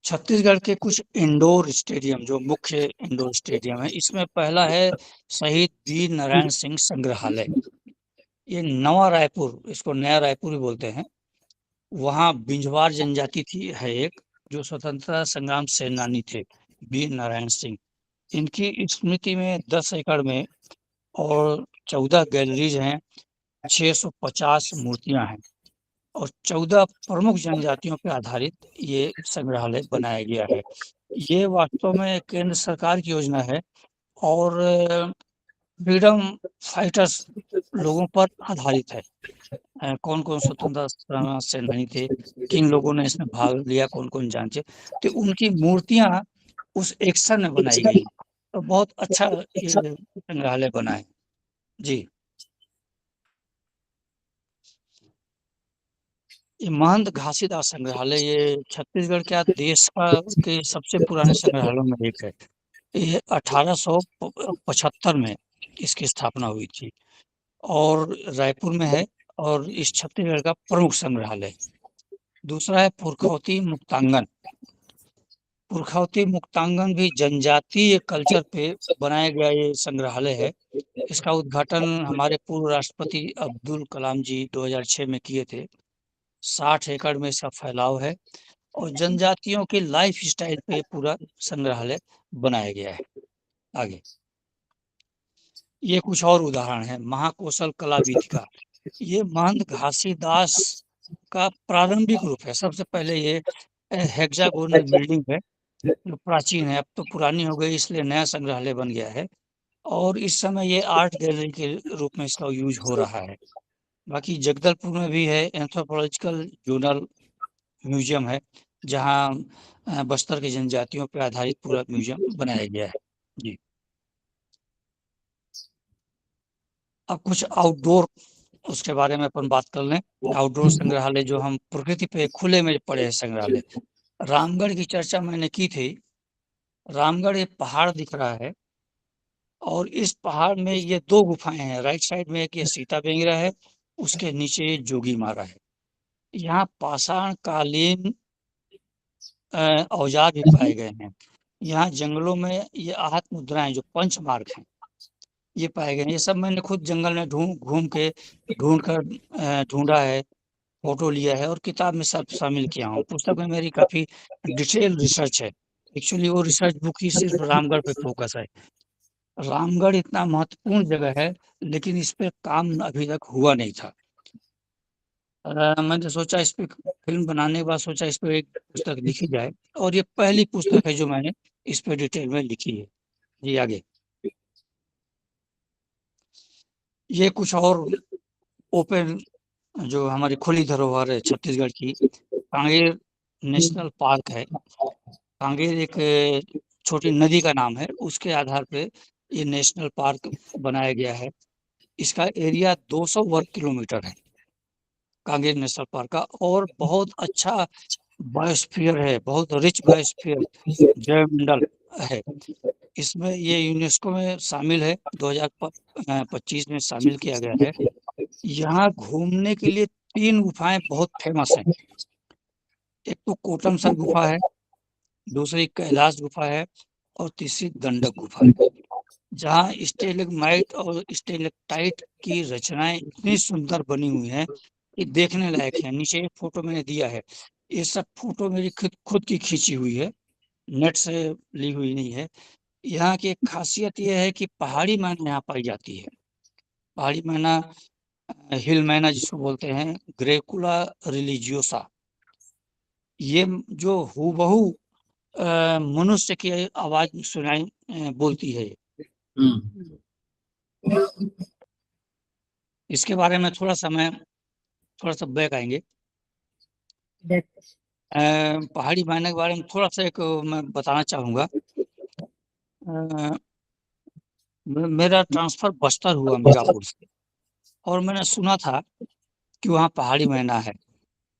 छत्तीसगढ़ के कुछ इंडोर स्टेडियम, जो मुख्य इंडोर स्टेडियम है, इसमें पहला है शहीद वीर नारायण सिंह संग्रहालय। ये नवा रायपुर, इसको नया रायपुर भी बोलते हैं। वहाँ बिंझवार जनजाति थी है एक, जो स्वतंत्रता संग्राम सेनानी थे, वीर नारायण सिंह। इनकी स्मृति में 10 एकड़ में और 14 गैलरीज हैं, 650 मूर्तियां हैं और 14 प्रमुख जनजातियों पर आधारित ये संग्रहालय बनाया गया है। ये वास्तव में केंद्र सरकार की योजना है और फ्रीडम फाइटर्स लोगों पर आधारित है। कौन कौन स्वतंत्रता सेनानी थे, किन लोगों ने इसमें भाग लिया, कौन कौन जांचे, तो उनकी मूर्तियां उस एक्शन में बनाई गई। तो बहुत अच्छा ये संग्रहालय बना है जी। ये महंत घासीदास संग्रहालय, ये छत्तीसगढ़ क्या देश का के सबसे पुराने संग्रहालयों में एक है। ये 1875 में इसकी स्थापना हुई थी और रायपुर में है और इस छत्तीसगढ़ का प्रमुख संग्रहालय। दूसरा है पुरखौती मुक्तांगन। पुरखौती मुक्तांगन भी जनजातीय कल्चर पे बनाया गया ये संग्रहालय है। इसका उद्घाटन हमारे पूर्व राष्ट्रपति अब्दुल कलाम जी 2006 में किए थे। 60 एकड़ में इसका फैलाव है और जनजातियों के लाइफ स्टाइल पे पूरा संग्रहालय बनाया गया है। आगे ये कुछ और उदाहरण है। महाकौशल कला वीथिका, ये महंत घासीदास का प्रारंभिक रूप है। सबसे पहले ये हेक्सागोनल बिल्डिंग है जो प्राचीन है, अब तो पुरानी हो गई इसलिए नया संग्रहालय बन गया है और इस समय ये आर्ट गैलरी के रूप में इसका यूज हो रहा है। बाकी जगदलपुर में भी है एंथ्रोपोलॉजिकल जर्नल म्यूजियम है, जहाँ बस्तर की जनजातियों पर आधारित पूरा म्यूजियम बनाया गया है जी। अब कुछ आउटडोर उसके बारे में अपन बात कर लें। आउटडोर संग्रहालय जो हम प्रकृति पे खुले में पड़े हैं संग्रहालय, रामगढ़ की चर्चा मैंने की थी। रामगढ़ एक पहाड़ दिख रहा है और इस पहाड़ में ये 2 गुफाएं हैं। राइट साइड में एक ये सीता बेंगरा है, उसके नीचे ये जोगी मारा है। यहाँ पाषाण कालीन औजार भी पाए गए हैं। यहाँ जंगलों में ये आहत मुद्राएं जो पंच मार्क हैं, ये पाए गए हैं। ये सब मैंने खुद जंगल में घूम के ढूंढ कर ढूंढा है, फोटो लिया है और किताब में सब शामिल किया हूँ। पुस्तक में मेरी काफी डिटेल रिसर्च है। एक्चुअली वो रिसर्च बुक ही सिर्फ रामगढ़ पे फोकस है। रामगढ़ इतना महत्वपूर्ण जगह है लेकिन इस पे काम अभी तक हुआ नहीं था। मैंने सोचा इस पे फिल्म बनाने के बाद सोचा इस पे एक पुस्तक लिखी जाए और ये पहली पुस्तक है जो मैंने इस पे डिटेल में लिखी है जी। आगे ये कुछ और ओपन जो हमारी खुली धरोहर है छत्तीसगढ़ की, कांगेर नेशनल पार्क है। कांगेर एक छोटी नदी का नाम है, उसके आधार पे ये नेशनल पार्क बनाया गया है। इसका एरिया 200 वर्ग किलोमीटर है कांगेर नेशनल पार्क का और बहुत अच्छा बायोस्फीयर है, बहुत रिच बायोस्फीयर जैवमंडल है। इसमें ये यूनेस्को में शामिल है, 2025 में शामिल किया गया है। यहाँ घूमने के लिए 3 गुफाएं बहुत फेमस हैं। एक तो कोटमसर गुफा है, दूसरी कैलाश गुफा है और तीसरी गंडक गुफा है, जहाँ स्टेलेग्माइट और स्टेलेक्टाइट की रचनाएं इतनी सुंदर बनी हुई हैं कि देखने लायक है। नीचे एक फोटो मैंने दिया है, ये सब फोटो मेरी खुद की खींची हुई है, नेट से ली हुई नहीं है। यहाँ की एक खासियत यह है कि पहाड़ी मैना यहाँ पाई जाती है। पहाड़ी मैना हिलमैना जिसको बोलते हैं, ग्रेकुला रिलीजियोसा, ये जो हूबहू मनुष्य की आवाज सुनाई बोलती है। हम्म। इसके बारे में थोड़ा सा बैक आएंगे। पहाड़ी मैना के बारे में थोड़ा सा एक मैं बताना चाहूँगा। मेरा ट्रांसफ़र बस्तर हुआ मिर्ज़ापुर से, और मैंने सुना था कि वहाँ पहाड़ी मैना है।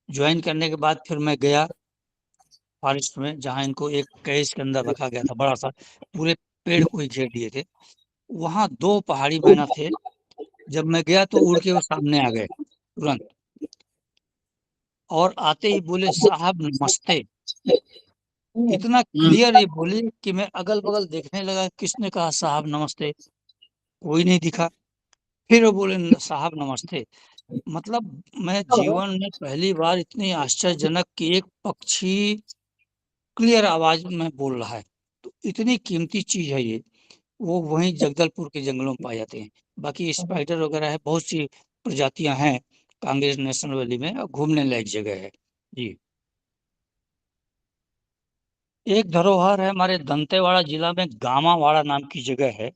जॉइन करने के बाद फिर मैं गया फॉरेस्ट में, जहाँ इनको एक केज के अंदर रखा गया था, बड़ा-सा, पूरे पेड़ को ही घेर दिए थे। वहाँ 2 पहाड़ी मैना थे। जब मैं गया तो उड़ के वो सामने आ गए तुरंत, और आते ही बोले, साहब नमस्ते। इतना क्लियर ये बोले कि मैं अगल-बगल देखने लगा, किसने कहा साहब नमस्ते? कोई नहीं दिखा। फिर वो बोले, न साहब नमस्ते। मतलब मैं जीवन में पहली बार इतनी आश्चर्यजनक कि एक पक्षी क्लियर आवाज़ में बोल रहा है। तो इतनी कीमती चीज़ है ये, वो वहीं जगदलपुर के जंगलों में पाए जाते हैं। बाकी स्पाइडर वगैरह है, बहुत सी प्रजातियाँ हैं कांग्रेस नेशनल वैली में, और घूमने लायक जगह है। जी। एक धरोहर है हमारे दंतेवाड़ा जिला में, गामावाड़ा नाम की जगह है,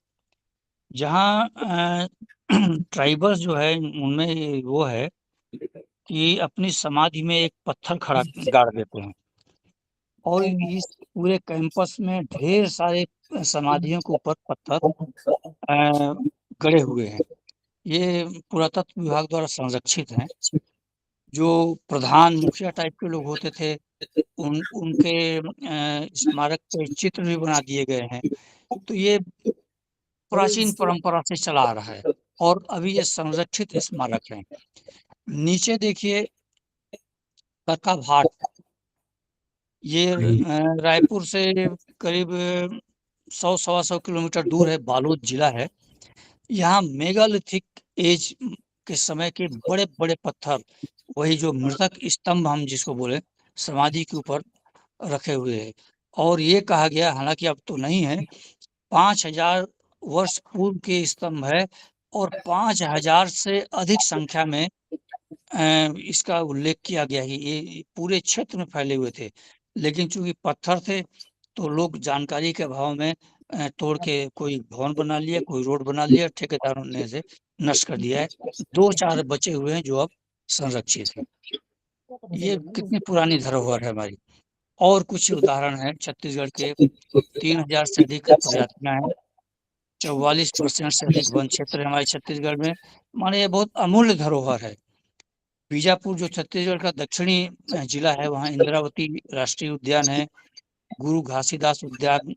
जहाँ ट्राइबल्स जो है उनमें वो है कि अपनी समाधि में एक पत्थर खड़ा गाड़ देते हैं, और इस पूरे कैंपस में ढेर सारे समाधियों के ऊपर पत्थर गड़े हुए हैं। ये पुरातत्व विभाग द्वारा संरक्षित हैं। जो प्रधान मुखिया टाइप के लोग होते थे, उनके स्मारक पे चित्र भी बना दिए गए हैं। तो ये प्राचीन परंपरा से चला आ रहा है, और अभी ये संरक्षित स्मारक है। नीचे देखिए कक्का भाट, ये रायपुर से करीब 100 सवा 100 किलोमीटर दूर है, बालोद जिला है। यहाँ मेगालिथिक एज के समय के बड़े-बड़े पत्थर, वही जो मृतक स्तंभ हम जिसको बोले, समाधि के ऊपर रखे हुए हैं। और ये कहा गया, हालाँकि अब तो नहीं है, 5000 वर्ष पूर्व के स्तंभ है, और 5000 से अधिक संख्या में इसका उल्लेख किया गया है कि ये पूरे क्षेत्र में फैले हुए थे। लेकिन चूँकि पत्थर थे, तो लोग जानकारी के अभाव में तोड़ के कोई भवन बना लिया, कोई रोड बना लिया, ठेकेदारों ने इसे नष्ट कर दिया है। 2-4 बचे हुए हैं जो अब संरक्षित हैं। ये कितनी पुरानी धरोहर है हमारी। और कुछ उदाहरण हैं छत्तीसगढ़ के। 3000 से अधिक प्रजातियाँ हैं, 44% से अधिक वन क्षेत्र है हमारे छत्तीसगढ़ में। माने ये बहुत अमूल्य धरोहर है। बीजापुर जो छत्तीसगढ़ का दक्षिणी जिला है, वहाँ इंद्रावती राष्ट्रीय उद्यान है। गुरु घासीदास उद्यान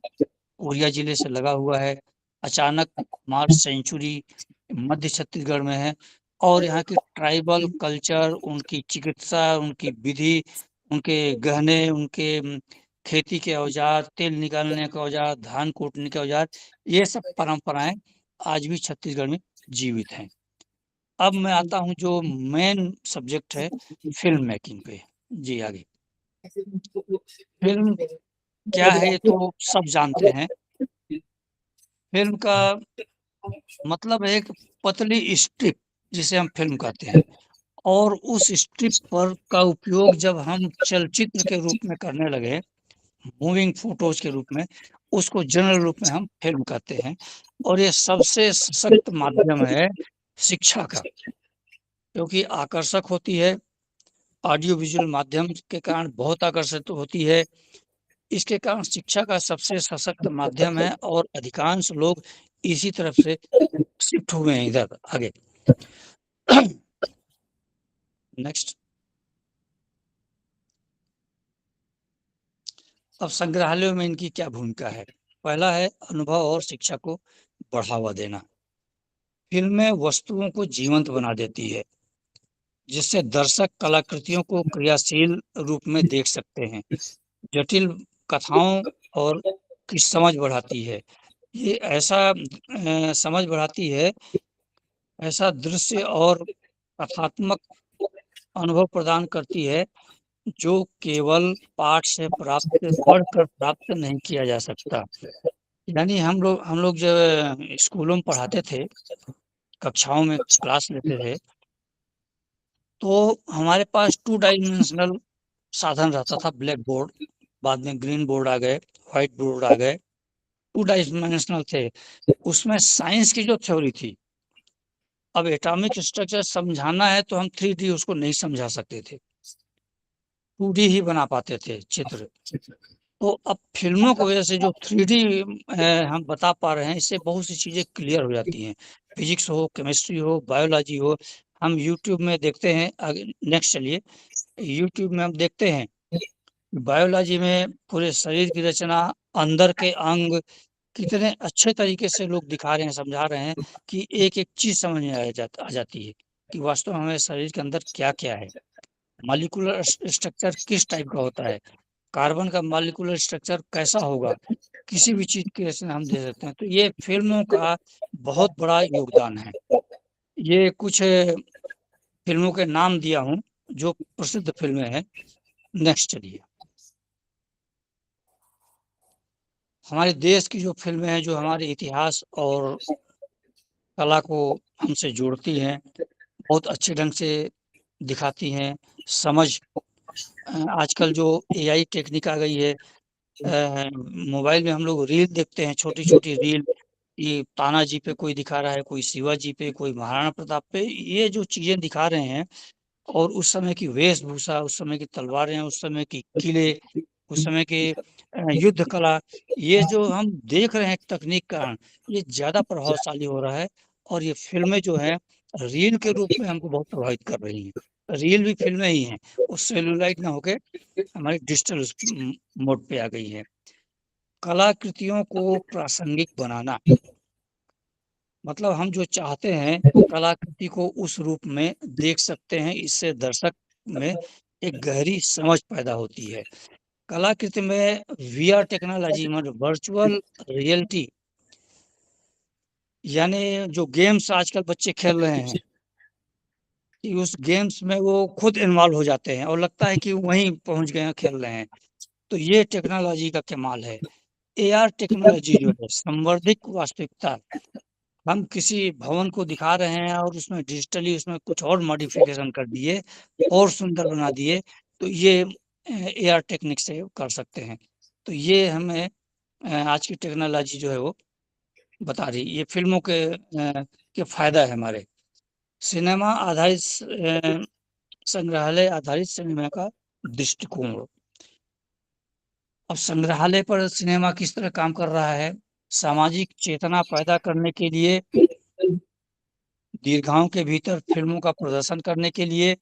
कोरिया जिले से लगा हुआ है। अचानक मार्ग सेंचुरी मध्य छत्तीसगढ़ में है। और यहाँ की ट्राइबल कल्चर, उनकी चिकित्सा, उनकी विधि, उनके गहने, उनके खेती के औजार, तेल निकालने के औजार, धान कूटने के औजार, ये सब परंपराएं आज भी छत्तीसगढ़ में जीवित हैं। अब मैं आता हूँ जो मेन सब्जेक्ट है, फिल्म मेकिंग पे। जी, आगे। फिल्म क्या है ये तो सब जानते हैं। फिल्म का मतलब है एक पतली स्ट्रिप, जिसे हम फिल्म कहते हैं, और उस स्ट्रिप पर का उपयोग जब हम चलचित्र के रूप में करने लगे, मूविंग फोटोज के रूप में, उसको जनरल रूप में हम फिल्म कहते हैं। और ये सबसे सशक्त माध्यम है शिक्षा का, क्योंकि आकर्षक होती है, ऑडियो विजुअल माध्यम के कारण बहुत आकर्षित होती है। इसके कारण शिक्षा का सबसे सशक्त माध्यम है, और अधिकांश लोग इसी तरफ से शिफ्ट हुए हैं इधर। आगे नेक्स्ट। अब संग्रहालयों में इनकी क्या भूमिका है? पहला है अनुभव और शिक्षा को बढ़ावा देना। फिल्में वस्तुओं को जीवंत बना देती है, जिससे दर्शक कलाकृतियों को क्रियाशील रूप में देख सकते हैं। जटिल कथाओं और की समझ बढ़ाती है। ये ऐसा समझ बढ़ाती है, ऐसा दृश्य और कथात्मक अनुभव प्रदान करती है, जो केवल पाठ से प्राप्त, पढ़कर प्राप्त नहीं किया जा सकता। यानी हम लोग जब स्कूलों में पढ़ाते थे, कक्षाओं में क्लास लेते थे, तो हमारे पास 2 डायमेंशनल साधन रहता था, ब्लैक बोर्ड, बाद में ग्रीन बोर्ड आ गए, व्हाइट बोर्ड आ गए, 2 डायमेंशनल थे। उसमें साइंस की जो थ्योरी थी, अब एटॉमिक स्ट्रक्चर समझाना है तो हम 3D उसको नहीं समझा सकते थे, 2D ही बना पाते थे चित्र। तो अब फिल्मों की वजह से जो 3D हम बता पा रहे हैं, इससे बहुत सी चीज़ें क्लियर हो जाती हैं। फिजिक्स हो, केमिस्ट्री हो, बायोलॉजी हो। हम यूट्यूब में देखते हैं, नेक्स्ट चलिए। यूट्यूब में हम देखते हैं बायोलॉजी में पूरे शरीर की रचना, अंदर के अंग कितने अच्छे तरीके से लोग दिखा रहे हैं, समझा रहे हैं कि एक-एक चीज़ समझ में आ जाती है कि वास्तव में हमारे शरीर के अंदर क्या-क्या है। मॉलिक्यूलर स्ट्रक्चर किस टाइप का होता है, कार्बन का मॉलिक्यूलर स्ट्रक्चर कैसा होगा, किसी भी चीज़ की रचना हम दे सकते हैं। तो ये फ़िल्मों का बहुत बड़ा योगदान है। ये कुछ फ़िल्मों के नाम दिया हूँ, जो प्रसिद्ध फ़िल्में हैं। नेक्स्ट चलिए। हमारे देश की जो फ़िल्में हैं, जो हमारे इतिहास और कला को हमसे जोड़ती हैं, बहुत अच्छे ढंग से दिखाती हैं। समझ आजकल जो एआई टेक्निक आ गई है, मोबाइल में हम लोग रील देखते हैं, छोटी-छोटी रील, ये तानाजी पे कोई दिखा रहा है, कोई शिवाजी पे, कोई महाराणा प्रताप पे, ये जो चीज़ें दिखा रहे हैं, और उस समय की वेशभूषा, उस समय की तलवारें, उस समय की किले, उस समय के युद्ध कला, ये जो हम देख रहे हैं तकनीक का, ये ज़्यादा प्रभावशाली हो रहा है। और ये फ़िल्में जो हैं, रील के रूप में हमको बहुत प्रभावित कर रही हैं। रील भी फ़िल्में ही हैं, वो सेलुलॉइड ना होके हमारी डिजिटल मोड पे आ गई है। कलाकृतियों को प्रासंगिक बनाना, मतलब हम जो चाहते हैं कलाकृति को उस रूप में देख सकते हैं, इससे दर्शक में एक गहरी समझ पैदा होती है। कलाकृति में वीआर टेक्नोलॉजी, मतलब वर्चुअल रियलिटी, यानी जो गेम्स आजकल बच्चे खेल रहे हैं, कि उस गेम्स में वो खुद इन्वॉल्व हो जाते हैं और लगता है कि वहीं पहुंच गए हैं, खेल रहे हैं। तो ये टेक्नोलॉजी का कमाल है। एआर टेक्नोलॉजी जो है, संवर्धित वास्तविकता, हम किसी भवन को दिखा रहे हैं और उसमें डिजिटली उसमें कुछ और मॉडिफिकेशन कर दिए और सुंदर बना दिए, तो ये एआर टेक्निक से कर सकते हैं। तो ये हमें आज की टेक्नोलॉजी जो है वो बता रही है। ये फ़िल्मों के फ़ायदा है हमारे। सिनेमा आधारित संग्रहालय आधारित सिनेमा का दृष्टिकोण। अब संग्रहालय पर सिनेमा किस तरह काम कर रहा है? सामाजिक चेतना पैदा करने के लिए, दीर्घाओं के भीतर फ़िल्मों का प्रदर्शन करने के लिए,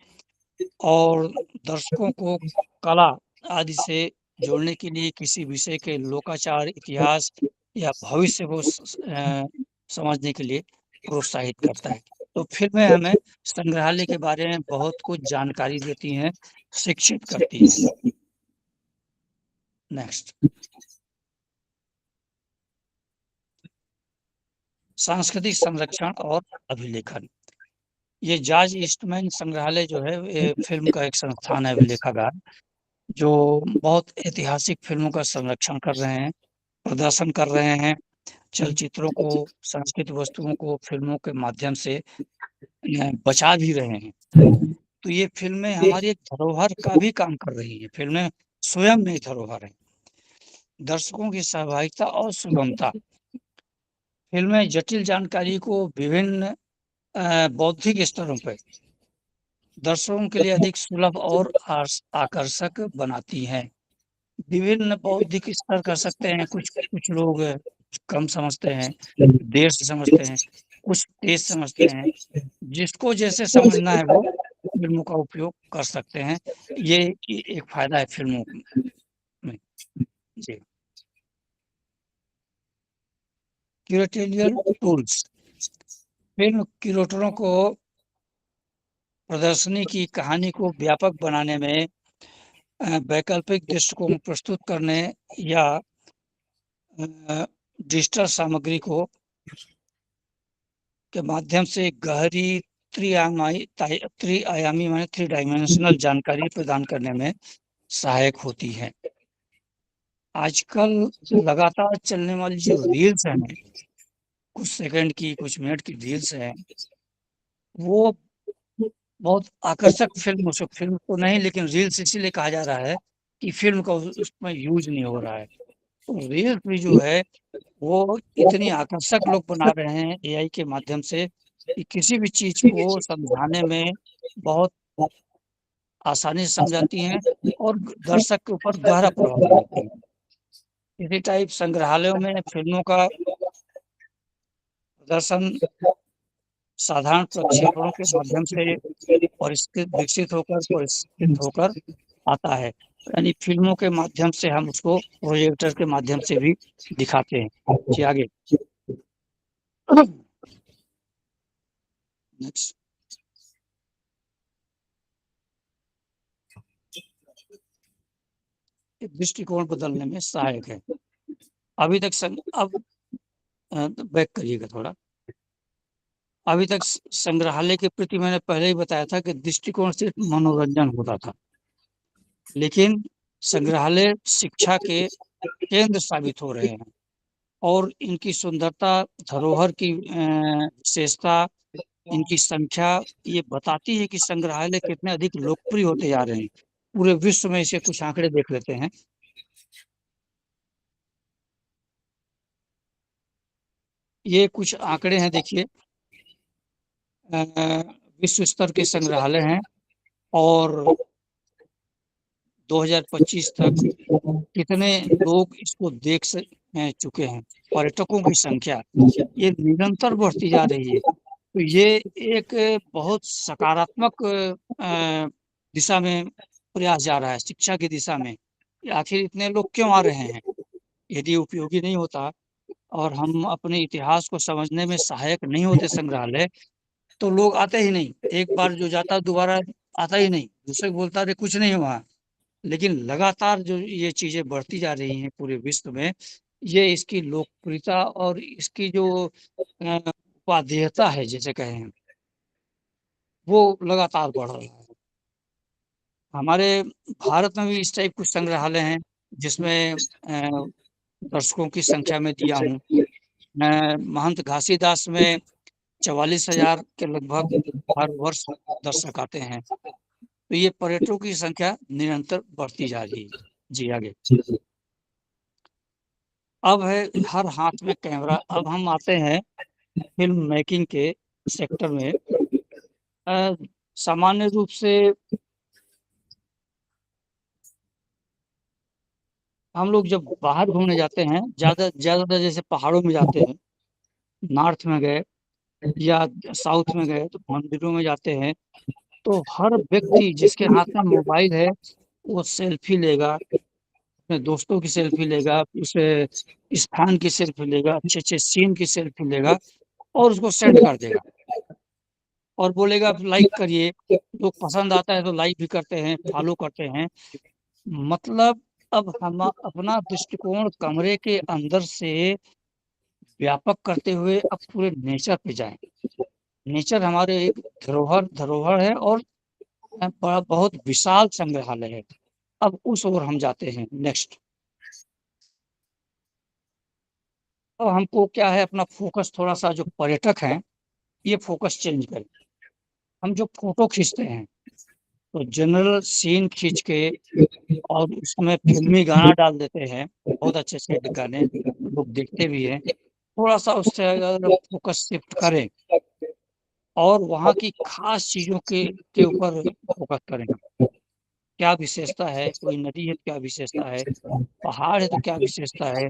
और दर्शकों को कला आदि से जोड़ने के लिए, किसी विषय के लोकाचार, इतिहास या भविष्य को समझने के लिए प्रोत्साहित करता है। तो फ़िल्में हमें संग्रहालय के बारे में बहुत कुछ जानकारी देती हैं, शिक्षित करती हैं। नेक्स्ट। सांस्कृतिक संरक्षण और अभिलेखन। ये जॉर्ज ईस्टमैन संग्रहालय जो है, ये फ़िल्म का एक संस्थान है, अभिलेखागार, जो बहुत ऐतिहासिक फ़िल्मों का संरक्षण कर रहे हैं, प्रदर्शन कर रहे हैं, चलचित्रों को, सांस्कृतिक वस्तुओं को फ़िल्मों के माध्यम से बचा भी रहे हैं। तो ये फ़िल्में हमारी एक धरोहर का भी काम कर रही हैं, फ़िल्में स्वयं में धरोहर हैं। दर्शकों की सहभागिता और सुगमता, फ़िल्में जटिल जानकारी को विभिन्न बौद्धिक स्तरों पे दर्शकों के लिए अधिक सुलभ और आकर्षक बनाती हैं। विभिन्न बौद्धिक स्तर कर सकते हैं, कुछ कुछ लोग कम समझते हैं, देर से समझते हैं, कुछ तेज समझते हैं। जिसको जैसे समझना है वो फ़िल्मों का उपयोग कर सकते हैं। ये एक फ़ायदा है फ़िल्मों में। जी। क्यूरेटेरियल टूल्स, फ़िल्म क्यूरेटरों को प्रदर्शनी की कहानी को व्यापक बनाने में, वैकल्पिक दृष्टिकोण प्रस्तुत करने, या डिजिटल सामग्री को के माध्यम से गहरी त्रि-आयामी माने 3 डायमेंशनल जानकारी प्रदान करने में सहायक होती है। आजकल लगातार चलने वाली जो रील्स हैं, कुछ सेकंड की, कुछ मिनट की रील्स हैं, वो बहुत आकर्षक फिल्म, उस फिल्म को नहीं लेकिन रील्स इसीलिए कहा जा रहा है कि फिल्म का उसमें यूज नहीं हो रहा है। तो रील्स भी जो है वो इतनी आकर्षक लोग बना रहे हैं एआई के माध्यम से कि किसी भी चीज को समझाने में बहुत आसानी से समझाती हैं और दर्शक के ऊपर गहरा प्रभाव डालती हैं। इसी टाइप संग्रहालयों में फिल्मों का प्रदर्शन साधारण प्रक्षेपणों के माध्यम से परिष्कृत विकसित होकर परिष्कृत होकर आता है। यानी फिल्मों के माध्यम से हम उसको प्रोजेक्टर के माध्यम से भी दिखाते हैं। जी आगे नेक्स्ट। दृष्टिकोण बदलने में सहायक है। अभी तक अब बैक करिएगा थोड़ा। अभी तक संग्रहालय के प्रति मैंने पहले ही बताया था कि दृष्टिकोण सिर्फ मनोरंजन होता था, लेकिन संग्रहालय शिक्षा के केंद्र साबित हो रहे हैं और इनकी सुंदरता, धरोहर की विशेषता, इनकी संख्या ये बताती है कि संग्रहालय कितने अधिक लोकप्रिय होते जा रहे हैं। पूरे विश्व में इसे कुछ आंकड़े देख लेते हैं। ये कुछ आंकड़े हैं, देखिए। विश्व स्तर के संग्रहालय हैं और 2025 तक कितने लोग इसको देख चुके हैं, पर्यटकों की संख्या ये निरंतर बढ़ती जा रही है। तो ये एक बहुत सकारात्मक दिशा में प्रयास जा रहा है, शिक्षा की दिशा में। आखिर इतने लोग क्यों आ रहे हैं? यदि उपयोगी नहीं होता और हम अपने इतिहास को समझने में सहायक नहीं होते संग्रहालय, तो लोग आते ही नहीं। एक बार जो जाता दोबारा आता ही नहीं, दूसरे को बोलता अरे कुछ नहीं है वहाँ। लेकिन लगातार जो ये चीजें बढ़ती जा रही हैं पूरे विश्व में, ये इसकी लोकप्रियता और इसकी जो उपादेयता है जिसे कहें, वो लगातार बढ़ रहा है। हमारे भारत में भी इस टाइप कुछ संग्रहालय हैं जिसमें दर्शकों की संख्या में दिया हूँ। महंत घासीदास में 44,000 के लगभग हर वर्ष दर्शक आते हैं। तो ये पर्यटकों की संख्या निरंतर बढ़ती जा रही है। जी आगे। अब है हर हाथ में कैमरा। अब हम आते हैं फिल्म मेकिंग के सेक्टर में। अ, सामान्य रूप से हम लोग जब बाहर घूमने जाते हैं, ज्यादातर जैसे पहाड़ों में जाते हैं, नॉर्थ में गए या साउथ में गए तो मंदिरों में जाते हैं, तो हर व्यक्ति जिसके हाथ में मोबाइल है वो सेल्फी लेगा, अपने दोस्तों की सेल्फी लेगा, उस स्थान की सेल्फी लेगा, अच्छे अच्छे सीन की सेल्फी लेगा और उसको सेंड कर देगा और बोलेगा लाइक करिए। लोग पसंद आता है तो लाइक भी करते हैं, फॉलो करते हैं। मतलब अब हम अपना दृष्टिकोण कमरे के अंदर से व्यापक करते हुए अब पूरे नेचर पे जाएं। नेचर हमारे एक धरोहर है और बड़ा बहुत विशाल संग्रहालय है। अब उस ओर हम जाते हैं। नेक्स्ट। अब हमको क्या है, अपना फोकस थोड़ा सा, जो पर्यटक हैं ये फोकस चेंज करें। हम जो फोटो खींचते हैं तो जनरल सीन खींच के और उसमें फिल्मी गाना डाल देते हैं, बहुत अच्छे अच्छे गाने, लोग देखते भी हैं। थोड़ा सा उससे अगर फोकस शिफ्ट करें और वहाँ की खास चीजों के ऊपर फोकस करें। क्या विशेषता है, कोई नदी है तो क्या विशेषता है, पहाड़ है तो क्या विशेषता है,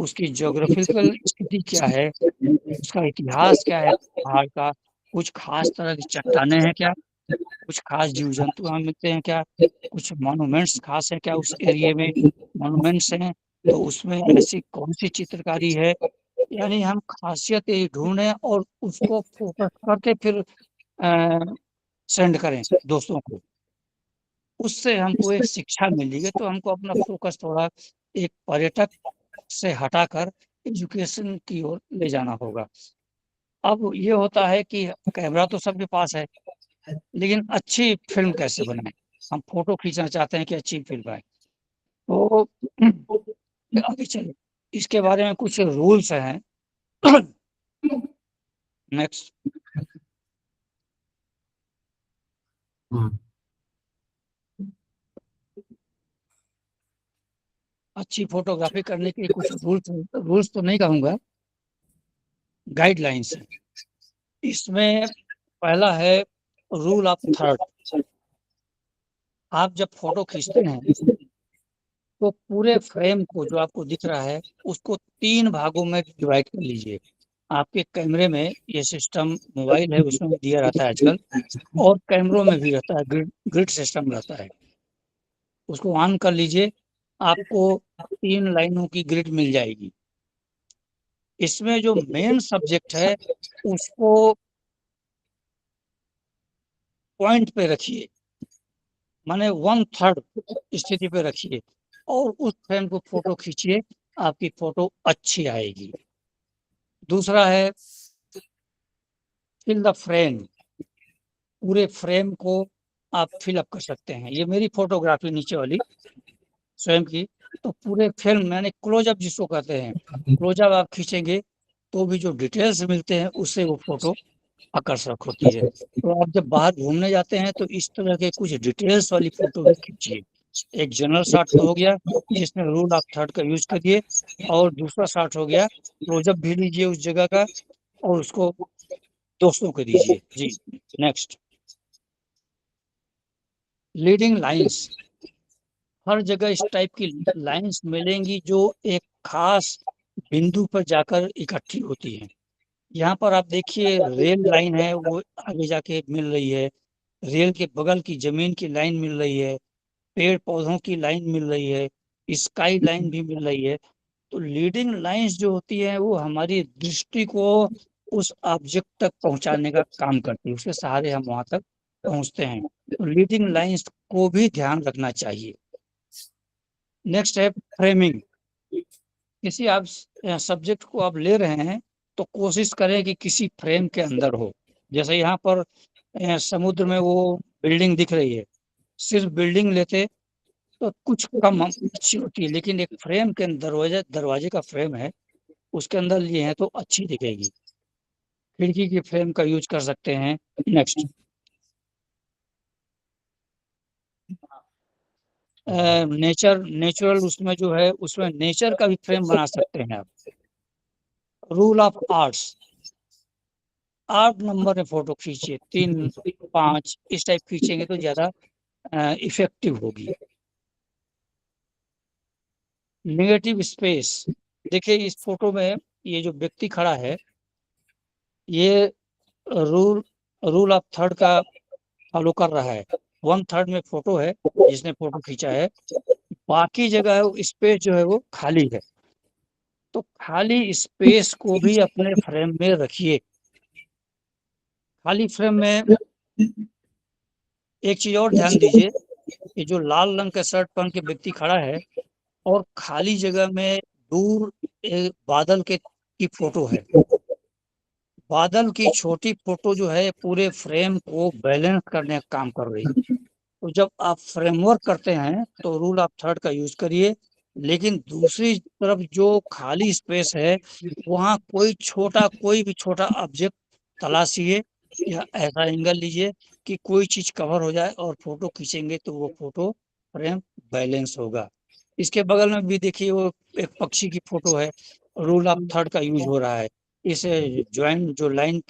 उसकी ज्योग्राफिकल स्थिति क्या है, उसका इतिहास क्या है पहाड़ का, कुछ खास तरह की चट्टानें हैं क्या, कुछ खास जीव जंतु वहाँ मिलते हैं क्या, कुछ मॉन्यूमेंट्स खास है क्या उस एरिया में, मॉन्यूमेंट्स हैं तो उसमें ऐसी कौन सी चित्रकारी है। यानी हम खासियत यही ढूंढें और उसको फोकस करके फिर सेंड करें दोस्तों को। उससे हमको एक शिक्षा मिलेगी, तो हमको अपना फोकस थोड़ा एक पर्यटक से हटाकर एजुकेशन की ओर ले जाना होगा। अब ये होता है कि कैमरा तो सबके पास है, लेकिन अच्छी फिल्म कैसे बनाएं। हम फोटो खींचना चाहते हैं कि अच्छी फिल्म आए, तो आगे चलिए, इसके बारे में कुछ रूल्स हैं। नेक्स्ट। हम्म। अच्छी फोटोग्राफी करने के कुछ रूल्स तो नहीं कहूँगा, गाइडलाइंस है। इसमें पहला है रूल ऑफ थर्ड। आप जब फोटो खींचते हैं तो पूरे फ्रेम को जो आपको दिख रहा है उसको 3 भागों में डिवाइड कर लीजिए। आपके कैमरे में ये सिस्टम, मोबाइल है उसमें भी दिया रहता है आजकल, और कैमरों में भी रहता है, ग्रिड सिस्टम रहता है। उसको ऑन कर लीजिए, आपको 3 लाइनों की ग्रिड मिल जाएगी। इसमें जो मेन सब्जेक्ट है उसको पॉइंट पे रखिए, माने 1/3 स्थिति पे रखिए, और उस फ्रेम को फोटो खींचिए, आपकी फोटो अच्छी आएगी। दूसरा है फिल द फ्रेम। पूरे फ्रेम को आप फिलअप कर सकते हैं। ये मेरी फोटोग्राफी नीचे वाली स्वयं की। तो पूरे फिल्म मैंने क्लोजअप जिसको कहते हैं, क्लोजअप आप खींचेंगे तो भी जो डिटेल्स मिलते हैं उससे वो फोटो आकर्षक होती है। तो आप जब बाहर घूमने जाते हैं तो इस तरह के कुछ डिटेल्स वाली फोटो भी खींचिए। एक जनरल शॉट तो हो गया जिसमें रूल ऑफ थर्ड का यूज करिए, और दूसरा शॉट हो गया क्लोजअप भी लीजिए उस जगह का और उसको दोस्तों को दीजिए। जी, नेक्स्ट, लीडिंग लाइंस। हर जगह इस टाइप की लाइंस मिलेंगी जो एक खास बिंदु पर जाकर इकट्ठी होती हैं। यहाँ पर आप देखिए रेल लाइन है, वो आगे जाके मिल रही है, रेल के बगल की जमीन की लाइन मिल रही है, पेड़ पौधों की लाइन मिल रही है, स्काई लाइन भी मिल रही है। तो लीडिंग लाइंस जो होती है वो हमारी दृष्टि को उस ऑब्जेक्ट तक पहुंचाने का काम करती है, उसके सहारे हम वहां तक पहुंचते हैं। तो लीडिंग लाइंस को भी ध्यान रखना चाहिए। नेक्स्ट है फ्रेमिंग। किसी आप सब्जेक्ट को आप ले रहे हैं तो कोशिश करें कि किसी फ्रेम के अंदर हो। जैसे यहाँ पर समुद्र में वो बिल्डिंग दिख रही है, सिर्फ बिल्डिंग लेते तो कुछ कम अच्छी होती है, लेकिन एक फ्रेम के अंदर दरवाजे दरवाजे का फ्रेम है, उसके अंदर लिए हैं तो अच्छी दिखेगी। खिड़की की फ्रेम का यूज कर सकते हैं। नेक्स्ट, नेचुरल, उसमें जो है उसमें नेचर का भी फ्रेम बना सकते हैं आप। रूल ऑफ आर्ट्स, 8 नंबर में फोटो खींचिए, 3, 5 इस टाइप खींचेंगे तो ज्यादा इफेक्टिव होगी। नेगेटिव स्पेस, देखिए इस फोटो में ये जो व्यक्ति खड़ा है ये रूल रूल ऑफ थर्ड का फॉलो कर रहा है। 1/3 में फोटो है जिसने फोटो खींचा है, बाकी जगह स्पेस जो है वो खाली है। तो खाली स्पेस को भी अपने फ्रेम में रखिए। खाली फ्रेम में एक चीज और ध्यान दीजिए, कि जो लाल रंग का शर्ट पहन के व्यक्ति खड़ा है और खाली जगह में दूर एक बादल के की फोटो है। बादल की छोटी फोटो जो है पूरे फ्रेम को बैलेंस करने का काम कर रही है। तो जब आप फ्रेमवर्क करते हैं तो रूल ऑफ थर्ड का यूज करिए, लेकिन दूसरी तरफ जो खाली स्पेस है वहाँ कोई भी छोटा ऑब्जेक्ट तलाशिए, या ऐसा एंगल लीजिए कि कोई चीज कवर हो जाए और फोटो खींचेंगे तो वो फोटो फ्रेम बैलेंस होगा। इसके बगल में भी देखिए वो एक पक्षी की फोटो है, रूल ऑफ थर्ड का यूज हो रहा है। इसे ज्वाइन जो लाइन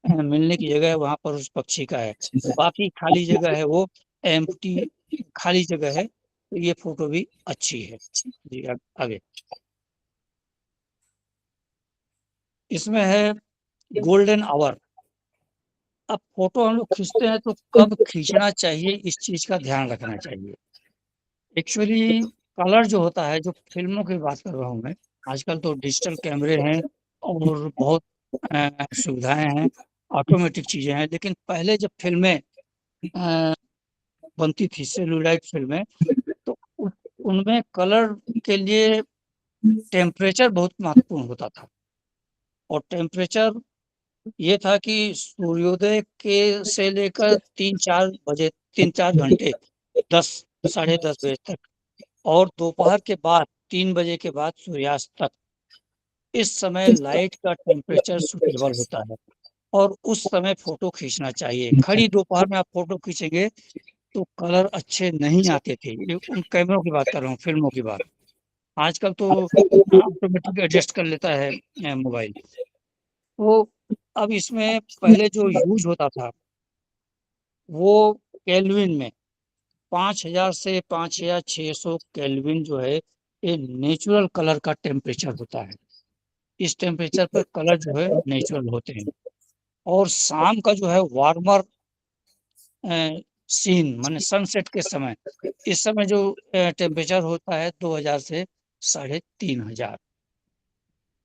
मिलने की जगह है वहां पर उस पक्षी का है, बाकी खाली जगह है वो एम्प्टी खाली जगह है, तो ये फोटो भी अच्छी है। जी, आगे इसमें है गोल्डन आवर। अब फोटो हम लोग खींचते हैं तो कब खींचना चाहिए इस चीज का ध्यान रखना चाहिए। एक्चुअली कलर जो होता है, जो फिल्मों की बात कर रहा हूँ मैं, आजकल तो डिजिटल कैमरे हैं और बहुत सुविधाएं हैं, ऑटोमेटिक चीजें हैं, लेकिन पहले जब फिल्में अ, बनती थी, सेलुलाइट फिल्में, तो उनमें कलर के लिए टेम्परेचर बहुत महत्वपूर्ण होता था। और टेम्परेचर ये था कि सूर्योदय के से लेकर 3-4 बजे, 3-4 घंटे, 10, 10:30 बजे तक, और दोपहर के बाद 3 बजे के बाद सूर्यास्त तक, इस समय लाइट का टेम्परेचर सुटेबल होता है। और उस समय फोटो खींचना चाहिए। खड़ी दोपहर में आप फोटो खींचेंगे तो कलर अच्छे नहीं आते थे। ये उन कैमरों की बात कर रहा हूँ, फिल्मों की बात। आजकल तो ऑटोमेटिक एडजस्ट कर लेता है मोबाइल। तो अब इसमें पहले जो यूज होता था वो केल्विन में 5000 से 5600 केल्विन जो है ये नेचुरल कलर का टेम्परेचर होता है। इस टेम्परेचर पर कलर जो है नेचुरल होते हैं। और शाम का जो है वार्मर सीन माने सनसेट के समय, इस समय जो टेम्परेचर होता है 2000 से 3500।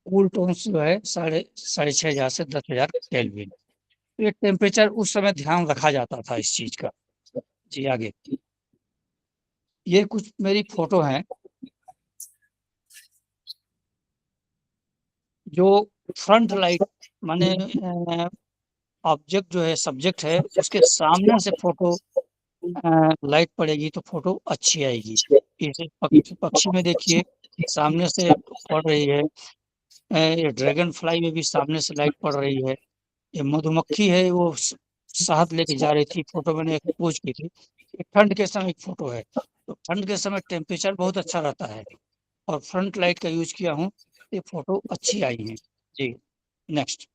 कूल टोन्स जो है साढ़े 6000 से 10,000 केल्विन। तो ये टेम्परेचर उस समय ध्यान रखा जाता था इस चीज का। जी आगे, ये कुछ मेरी फोटो हैं जो फ्रंट लाइट माने ऑब्जेक्ट जो है सब्जेक्ट है उसके सामने से फोटो लाइट पड़ेगी तो फोटो अच्छी आएगी। इसे पक्षी में देखिए सामने से पड़ रही है। ये ड्रैगन फ्लाई में भी सामने से लाइट पड़ रही है। ये मधुमक्खी है वो शहद लेके जा रही थी, फोटो मैंने एक पोज की थी। ये ठंड के समय की फोटो है। तो ठंड के समय टेम्परेचर बहुत अच्छा रहता है और फ्रंट लाइट का यूज किया हूँ, ये फोटो अच्छी आई है। जी नेक्स्ट,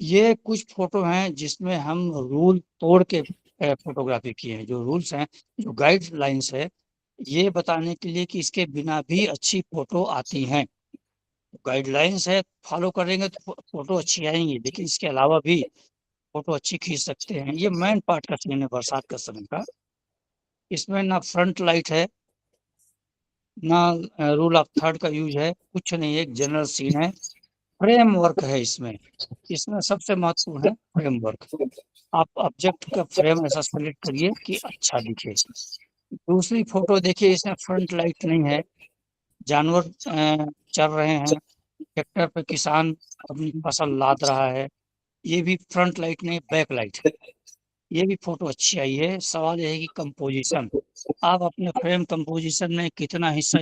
ये कुछ फोटो हैं जिसमें हम रूल तोड़ के फोटोग्राफी किए हैं। जो रूल्स हैं, जो गाइडलाइंस है, ये बताने के लिए कि इसके बिना भी अच्छी फोटो आती हैं। गाइडलाइंस है, फॉलो करेंगे तो फोटो अच्छी आएंगी, लेकिन इसके अलावा भी फोटो अच्छी खींच सकते हैं। ये मेन पार्ट का सीन है बरसात का समय का। इसमें ना फ्रंट लाइट है ना रूल ऑफ थर्ड का यूज है, कुछ नहीं है, एक जनरल सीन है। फ्रेमवर्क है इसमें। इसमें सबसे महत्वपूर्ण है फ्रेमवर्क। आप ऑब्जेक्ट का फ्रेम ऐसा सेलेक्ट करिए कि अच्छा दिखे। दूसरी फोटो देखिए, इसमें फ्रंट लाइट नहीं है, जानवर चल रहे हैं, ट्रैक्टर पे किसान अपनी फसल लाद रहा है। ये भी फ्रंट लाइट नहीं, बैक लाइट है। ये भी फोटो अच्छी आई है। सवाल यह है कि कंपोजिशन, आप अपने फ्रेम कंपोजिशन में कितना हिस्सा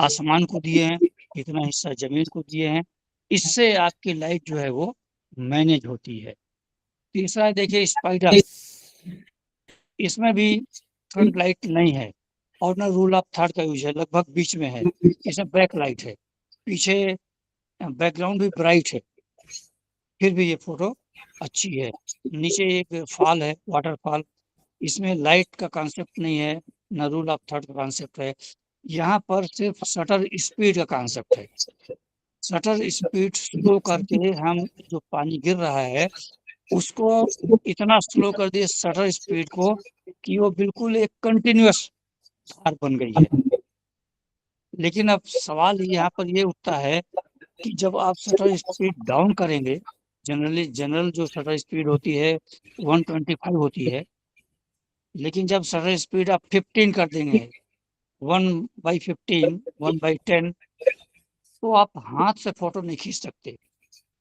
आसमान को दिए हैं, कितना हिस्सा जमीन को दिए हैं, इससे आपकी लाइट जो है वो मैनेज होती है। तीसरा देखिए स्पाइडर, इसमें भी फ्रंट लाइट नहीं है और ना रूल ऑफ थर्ड का यूज है, लगभग बीच में है। इसमें बैक लाइट है, पीछे बैकग्राउंड भी ब्राइट है, फिर भी ये फोटो अच्छी है। नीचे एक फॉल है, वाटरफॉल, इसमें लाइट का कॉन्सेप्ट नहीं है, न रूल ऑफ थर्ड का कॉन्सेप्ट है। यहाँ पर सिर्फ शटर स्पीड का कॉन्सेप्ट है। शटर स्पीड स्लो करके हम जो पानी गिर रहा है उसको इतना स्लो कर दिए शटर स्पीड को कि वो बिल्कुल एक कंटिन्यूअस धार बन गई है। लेकिन अब सवाल यहाँ पर ये उठता है कि जब आप शटर स्पीड डाउन करेंगे, जनरल जो शटर स्पीड होती है 125 होती है, लेकिन जब शटर स्पीड आप 15 कर देंगे, 1/15, 1/10, तो आप हाथ से फोटो नहीं खींच सकते।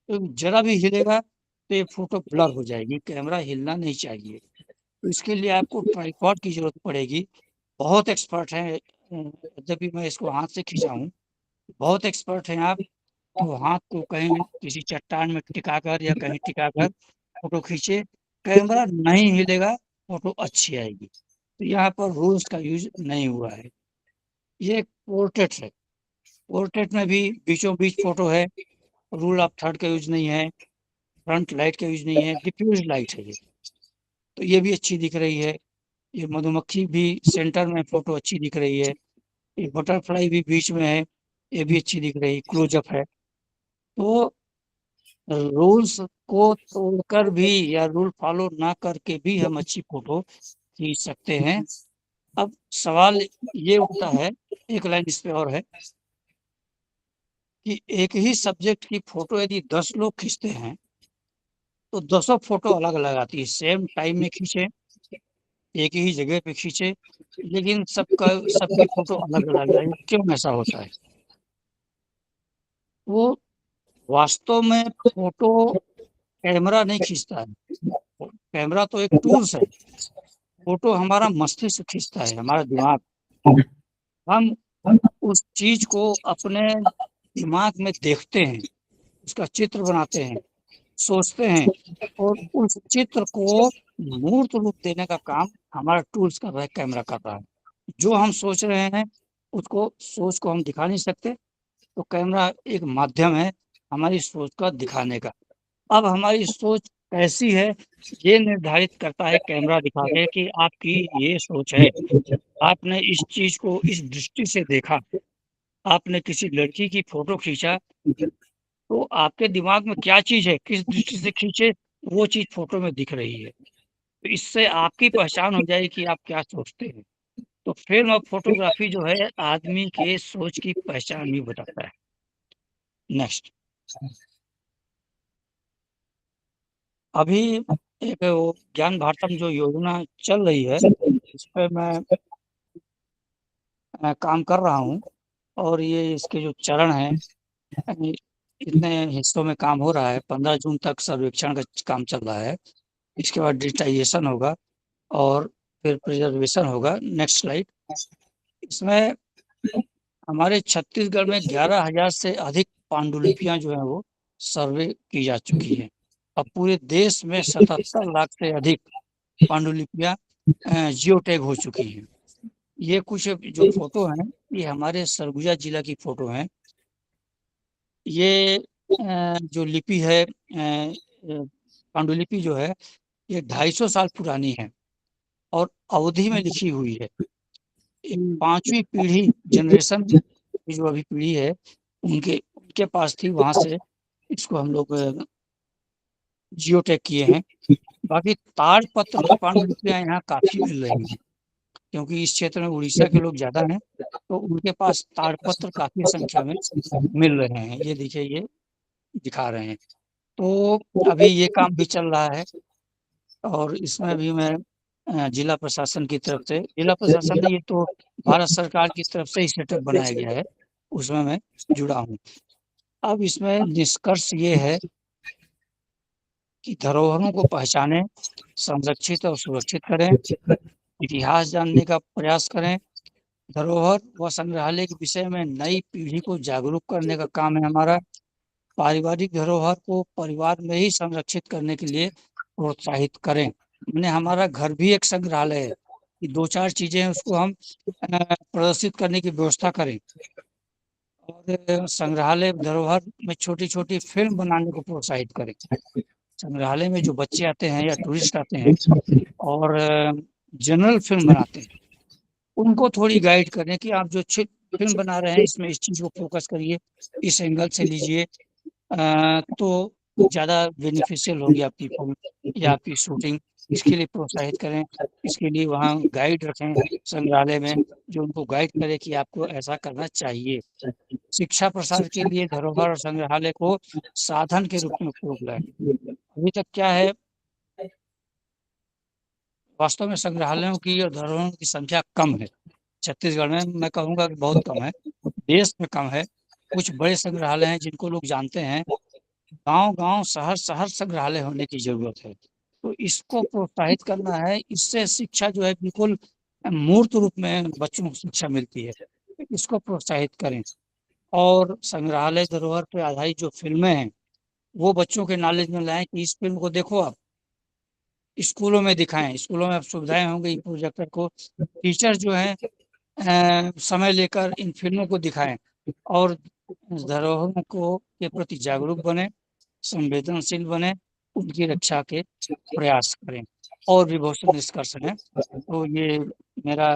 तो जरा भी हिलेगा तो ये फोटो ब्लर हो जाएगी। कैमरा हिलना नहीं चाहिए, तो इसके लिए आपको ट्राइपॉड की जरूरत पड़ेगी। बहुत एक्सपर्ट हैं, जब भी मैं इसको हाथ से खींचा हूँ, बहुत एक्सपर्ट हैं आप। तो हाथ को कहीं किसी चट्टान में टिकाकर या कहीं टिकाकर फोटो खींचे, कैमरा नहीं हिलेगा, फोटो अच्छी आएगी। तो यहाँ पर रूल्स का यूज नहीं हुआ है। ये पोर्ट्रेट है, पोर्ट्रेट में भी बीचों बीच फोटो है, रूल ऑफ थर्ड का यूज नहीं है, फ्रंट लाइट का यूज नहीं है, डिफ्यूज लाइट है ये। तो ये भी अच्छी दिख रही है। ये मधुमक्खी भी सेंटर में फोटो अच्छी दिख रही है। ये बटरफ्लाई भी बीच में है, ये भी अच्छी दिख रही है, क्लोजअप है। तो रूल्स को तोड़कर भी या रूल फॉलो ना करके भी हम अच्छी फोटो खींच सकते हैं। अब सवाल ये उठता है, एक लाइन इस पे और है कि एक ही सब्जेक्ट की फोटो यदि 10 लोग खींचते हैं तो 10 फोटो अलग अलग आती है। सेम टाइम में खींचे, एक ही जगह पे खींचे, लेकिन सबकी फोटो अलग अलग है। क्यों ऐसा होता है? वो वास्तव में फोटो कैमरा नहीं खींचता है, कैमरा तो एक टूल्स है। फोटो हमारा मस्तिष्क खींचता है, हमारा दिमाग। हम उस चीज को अपने दिमाग में देखते हैं, उसका चित्र बनाते हैं, सोचते हैं, और उस चित्र को मूर्त रूप देने का काम हमारा टूल्स कर रहा है, कैमरा कर रहा है। जो हम सोच रहे हैं उसको सोच को हम दिखा नहीं सकते, तो कैमरा एक माध्यम है हमारी सोच का दिखाने का। अब हमारी सोच कैसी है ये निर्धारित करता है कैमरा दिखा के कि आपकी ये सोच है, आपने इस चीज को इस दृष्टि से देखा, आपने किसी लड़की की फोटो खींचा, तो आपके दिमाग में क्या चीज है, किस दृष्टि से खींचे, वो चीज फोटो में दिख रही है। तो इससे आपकी पहचान हो जाएगी कि आप क्या सोचते हैं। तो फिल्म और फोटोग्राफी जो है आदमी के सोच की पहचान भी बताता है। नेक्स्ट। अभी एक वो ज्ञान भारतम जो योजना चल रही है, इस पे मैं काम कर रहा हूँ, और ये इसके जो चरण हैं, इतने हिस्सों में काम हो रहा है। 15 जून तक सर्वेक्षण का काम चल रहा है, इसके बाद डिजिटाइजेशन होगा और फिर प्रिजर्वेशन होगा। Next slide. इसमें हमारे छत्तीसगढ़ में 11,000 से अधिक पांडुलिपियां जो है वो सर्वे की जा चुकी है। अब पूरे देश में 77 लाख से अधिक पांडुलिपियां जियो टैग हो चुकी हैं। ये कुछ जो फोटो हैं, ये हमारे सरगुजा जिला की फोटो हैं। ये जो लिपि है, पांडुलिपि जो है, ये 250 साल पुरानी है और अवधि में लिखी हुई है। पांचवी पीढ़ी जनरेशन की जो अभी पीढ़ी है, उनके उनके पास थी, वहां से इसको हम लोग जियो टैग किए हैं। बाकी ताड़पत्र की पांडुलिपियां यहाँ काफी मिल रही हैं, क्योंकि इस क्षेत्र में उड़ीसा के लोग ज्यादा हैं, तो उनके पास ताड़पत्र काफी संख्या में मिल रहे हैं। ये देखिए, ये दिखा रहे हैं। तो अभी ये काम भी चल रहा है, और इसमें भी मैं जिला प्रशासन की तरफ से, जिला प्रशासन नहीं, ये तो भारत सरकार की तरफ से ही सेटअप बनाया गया है, उसमें मैं जुड़ा हूँ। अब इसमें निष्कर्ष ये है कि धरोहरों को पहचानें, संरक्षित और सुरक्षित करें, इतिहास जानने का प्रयास करें। धरोहर व संग्रहालय के विषय में नई पीढ़ी को जागरूक करने का काम है हमारा। पारिवारिक धरोहर को परिवार में ही संरक्षित करने के लिए प्रोत्साहित करें। हमने, हमारा घर भी एक संग्रहालय है कि 2-4 चीजें हैं, उसको हम प्रदर्शित करने की व्यवस्था करें। और संग्रहालय धरोहर में छोटी छोटी फिल्म बनाने को प्रोत्साहित करें। संग्रहालय में जो बच्चे आते हैं या टूरिस्ट आते हैं और जनरल फिल्म बनाते हैं, उनको थोड़ी गाइड करें कि आप जो फिल्म बना रहे हैं इसमें इस चीज को फोकस करिए, इस एंगल से लीजिए, तो ज़्यादा बेनिफिशियल होगी आपकी फिल्म या आपकी शूटिंग। इसके लिए प्रोत्साहित करें, इसके लिए वहाँ गाइड रखें संग्रहालय में, जो उनको गाइड करे कि आपको ऐसा करना चाहिए। शिक्षा प्रसार के लिए धरोहर और संग्रहालय को साधन के रूप में उपयोग लाएं। अभी तक क्या है, वास्तव में संग्रहालयों की और धरोहरों की संख्या कम है छत्तीसगढ़ में। मैं कहूँगा कि बहुत कम है, देश में कम है। कुछ बड़े संग्रहालय हैं जिनको लोग जानते हैं, गांव-गांव, शहर-शहर संग्रहालय होने की जरूरत है। तो इसको प्रोत्साहित करना है, इससे शिक्षा जो है बिल्कुल मूर्त रूप में बच्चों को शिक्षा मिलती है। तो इसको प्रोत्साहित करें, और संग्रहालय धरोहर पे आधारित जो फिल्में हैं, वो बच्चों के नॉलेज में लाएं कि इस फिल्म को देखो आप, स्कूलों में दिखाएं। स्कूलों में अब सुविधाएं होंगी, प्रोजेक्टर को टीचर जो है समय लेकर इन फिल्मों को दिखाएं, और धरोहरों को के प्रति जागरूक बने, संवेदनशील बने, उनकी रक्षा के प्रयास करें। और भी बहुत से निष्कर्ष हैं। तो ये मेरा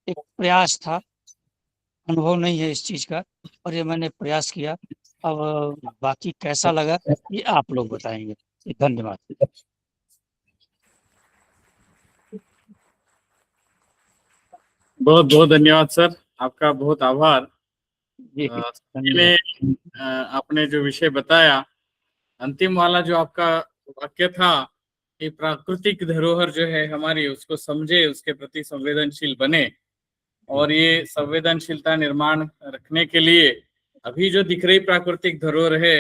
एक प्रयास था, अनुभव नहीं है इस चीज का, और ये मैंने प्रयास किया। अब बाकी कैसा लगा ये आप लोग बताएंगे। धन्यवाद। बहुत बहुत धन्यवाद सर, आपका बहुत आभार। जी, धन्यवाद। में आपने जो विषय बताया, अंतिम वाला जो आपका वाक्य था कि प्राकृतिक धरोहर जो है हमारी, उसको समझे, उसके प्रति संवेदनशील बने, और ये संवेदनशीलता निर्माण रखने के लिए अभी जो दिख रही प्राकृतिक धरोहर है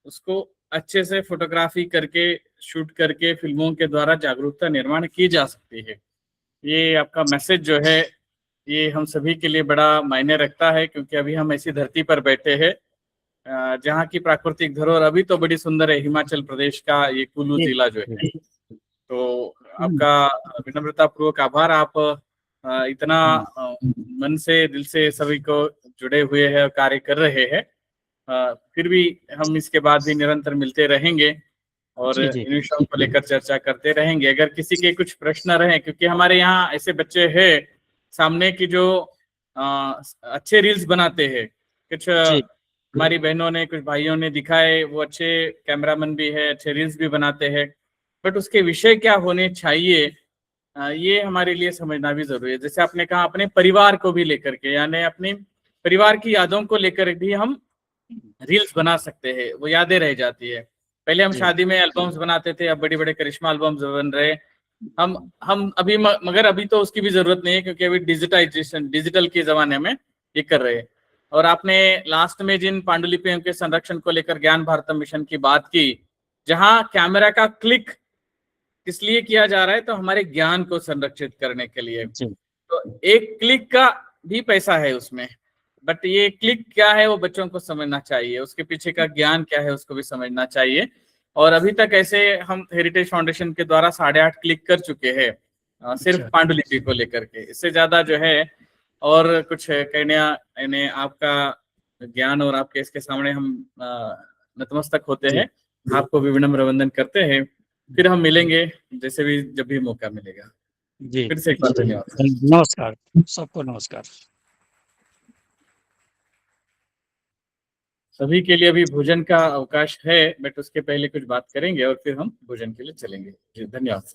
उसको अच्छे से फोटोग्राफी करके, शूट करके, फिल्मों के द्वारा जागरूकता निर्माण की जा सकती है। ये आपका मैसेज जो है ये हम सभी के लिए बड़ा मायने रखता है, क्योंकि अभी हम ऐसी धरती पर बैठे हैं जहाँ की प्राकृतिक धरोहर अभी तो बड़ी सुंदर है, हिमाचल प्रदेश का ये कुल्लू जी जिला जो है। तो आपका विनम्रता पूर्वक आभार, आप इतना मन से दिल से सभी को जुड़े हुए हैं, कार्य कर रहे हैं। फिर भी हम इसके बाद भी निरंतर मिलते रहेंगे और जी जी इन विषयों को लेकर चर्चा करते रहेंगे। अगर किसी के कुछ प्रश्न रहे, क्योंकि हमारे यहाँ ऐसे बच्चे हैं सामने की जो अच्छे रील्स बनाते हैं, कुछ जी हमारी बहनों ने, कुछ भाइयों ने दिखाए, वो अच्छे कैमरामैन भी है, अच्छे रील्स भी बनाते हैं, बट उसके विषय क्या होने चाहिए ये हमारे लिए समझना भी जरूरी है। जैसे आपने कहा, अपने परिवार को भी लेकर के, यानी अपनी परिवार की यादों को लेकर भी हम रील्स बना सकते हैं, वो यादें रह जाती है। पहले हम जी शादी में एल्बम्स बनाते थे, अब बड़ी बड़े करिश्मा एल्बम्स बन रहे। हम अभी मगर अभी तो उसकी भी जरूरत नहीं है, क्योंकि अभी डिजिटाइजेशन, डिजिटल के जमाने में ये कर रहे हैं। और आपने लास्ट में जिन पांडुलिपियों के संरक्षण को लेकर ज्ञान भारतम मिशन की बात की, जहां कैमरा का क्लिक किस लिए किया जा रहा है, तो हमारे ज्ञान को संरक्षित करने के लिए। जी तो एक क्लिक का भी पैसा है उसमें, बट ये क्लिक क्या है वो बच्चों को समझना चाहिए, उसके पीछे का ज्ञान क्या है उसको भी समझना चाहिए। और अभी तक ऐसे हम हेरिटेज फाउंडेशन के द्वारा 8.5 क्लिक कर चुके हैं सिर्फ अच्छा पांडुलिपि को लेकर के। इससे ज्यादा जो है और कुछ कहने यानी आपका ज्ञान और आपके इसके सामने हम नतमस्तक होते जी हैं, आपको भी विनम्र वंदन करते हैं। फिर हम मिलेंगे जैसे भी, जब भी मौका मिलेगा। जी फिर से एक बार धन्यवाद। नमस्कार, सबको नमस्कार। सभी के लिए अभी भोजन का अवकाश है, बट उसके पहले कुछ बात करेंगे और फिर हम भोजन के लिए चलेंगे। जी धन्यवाद।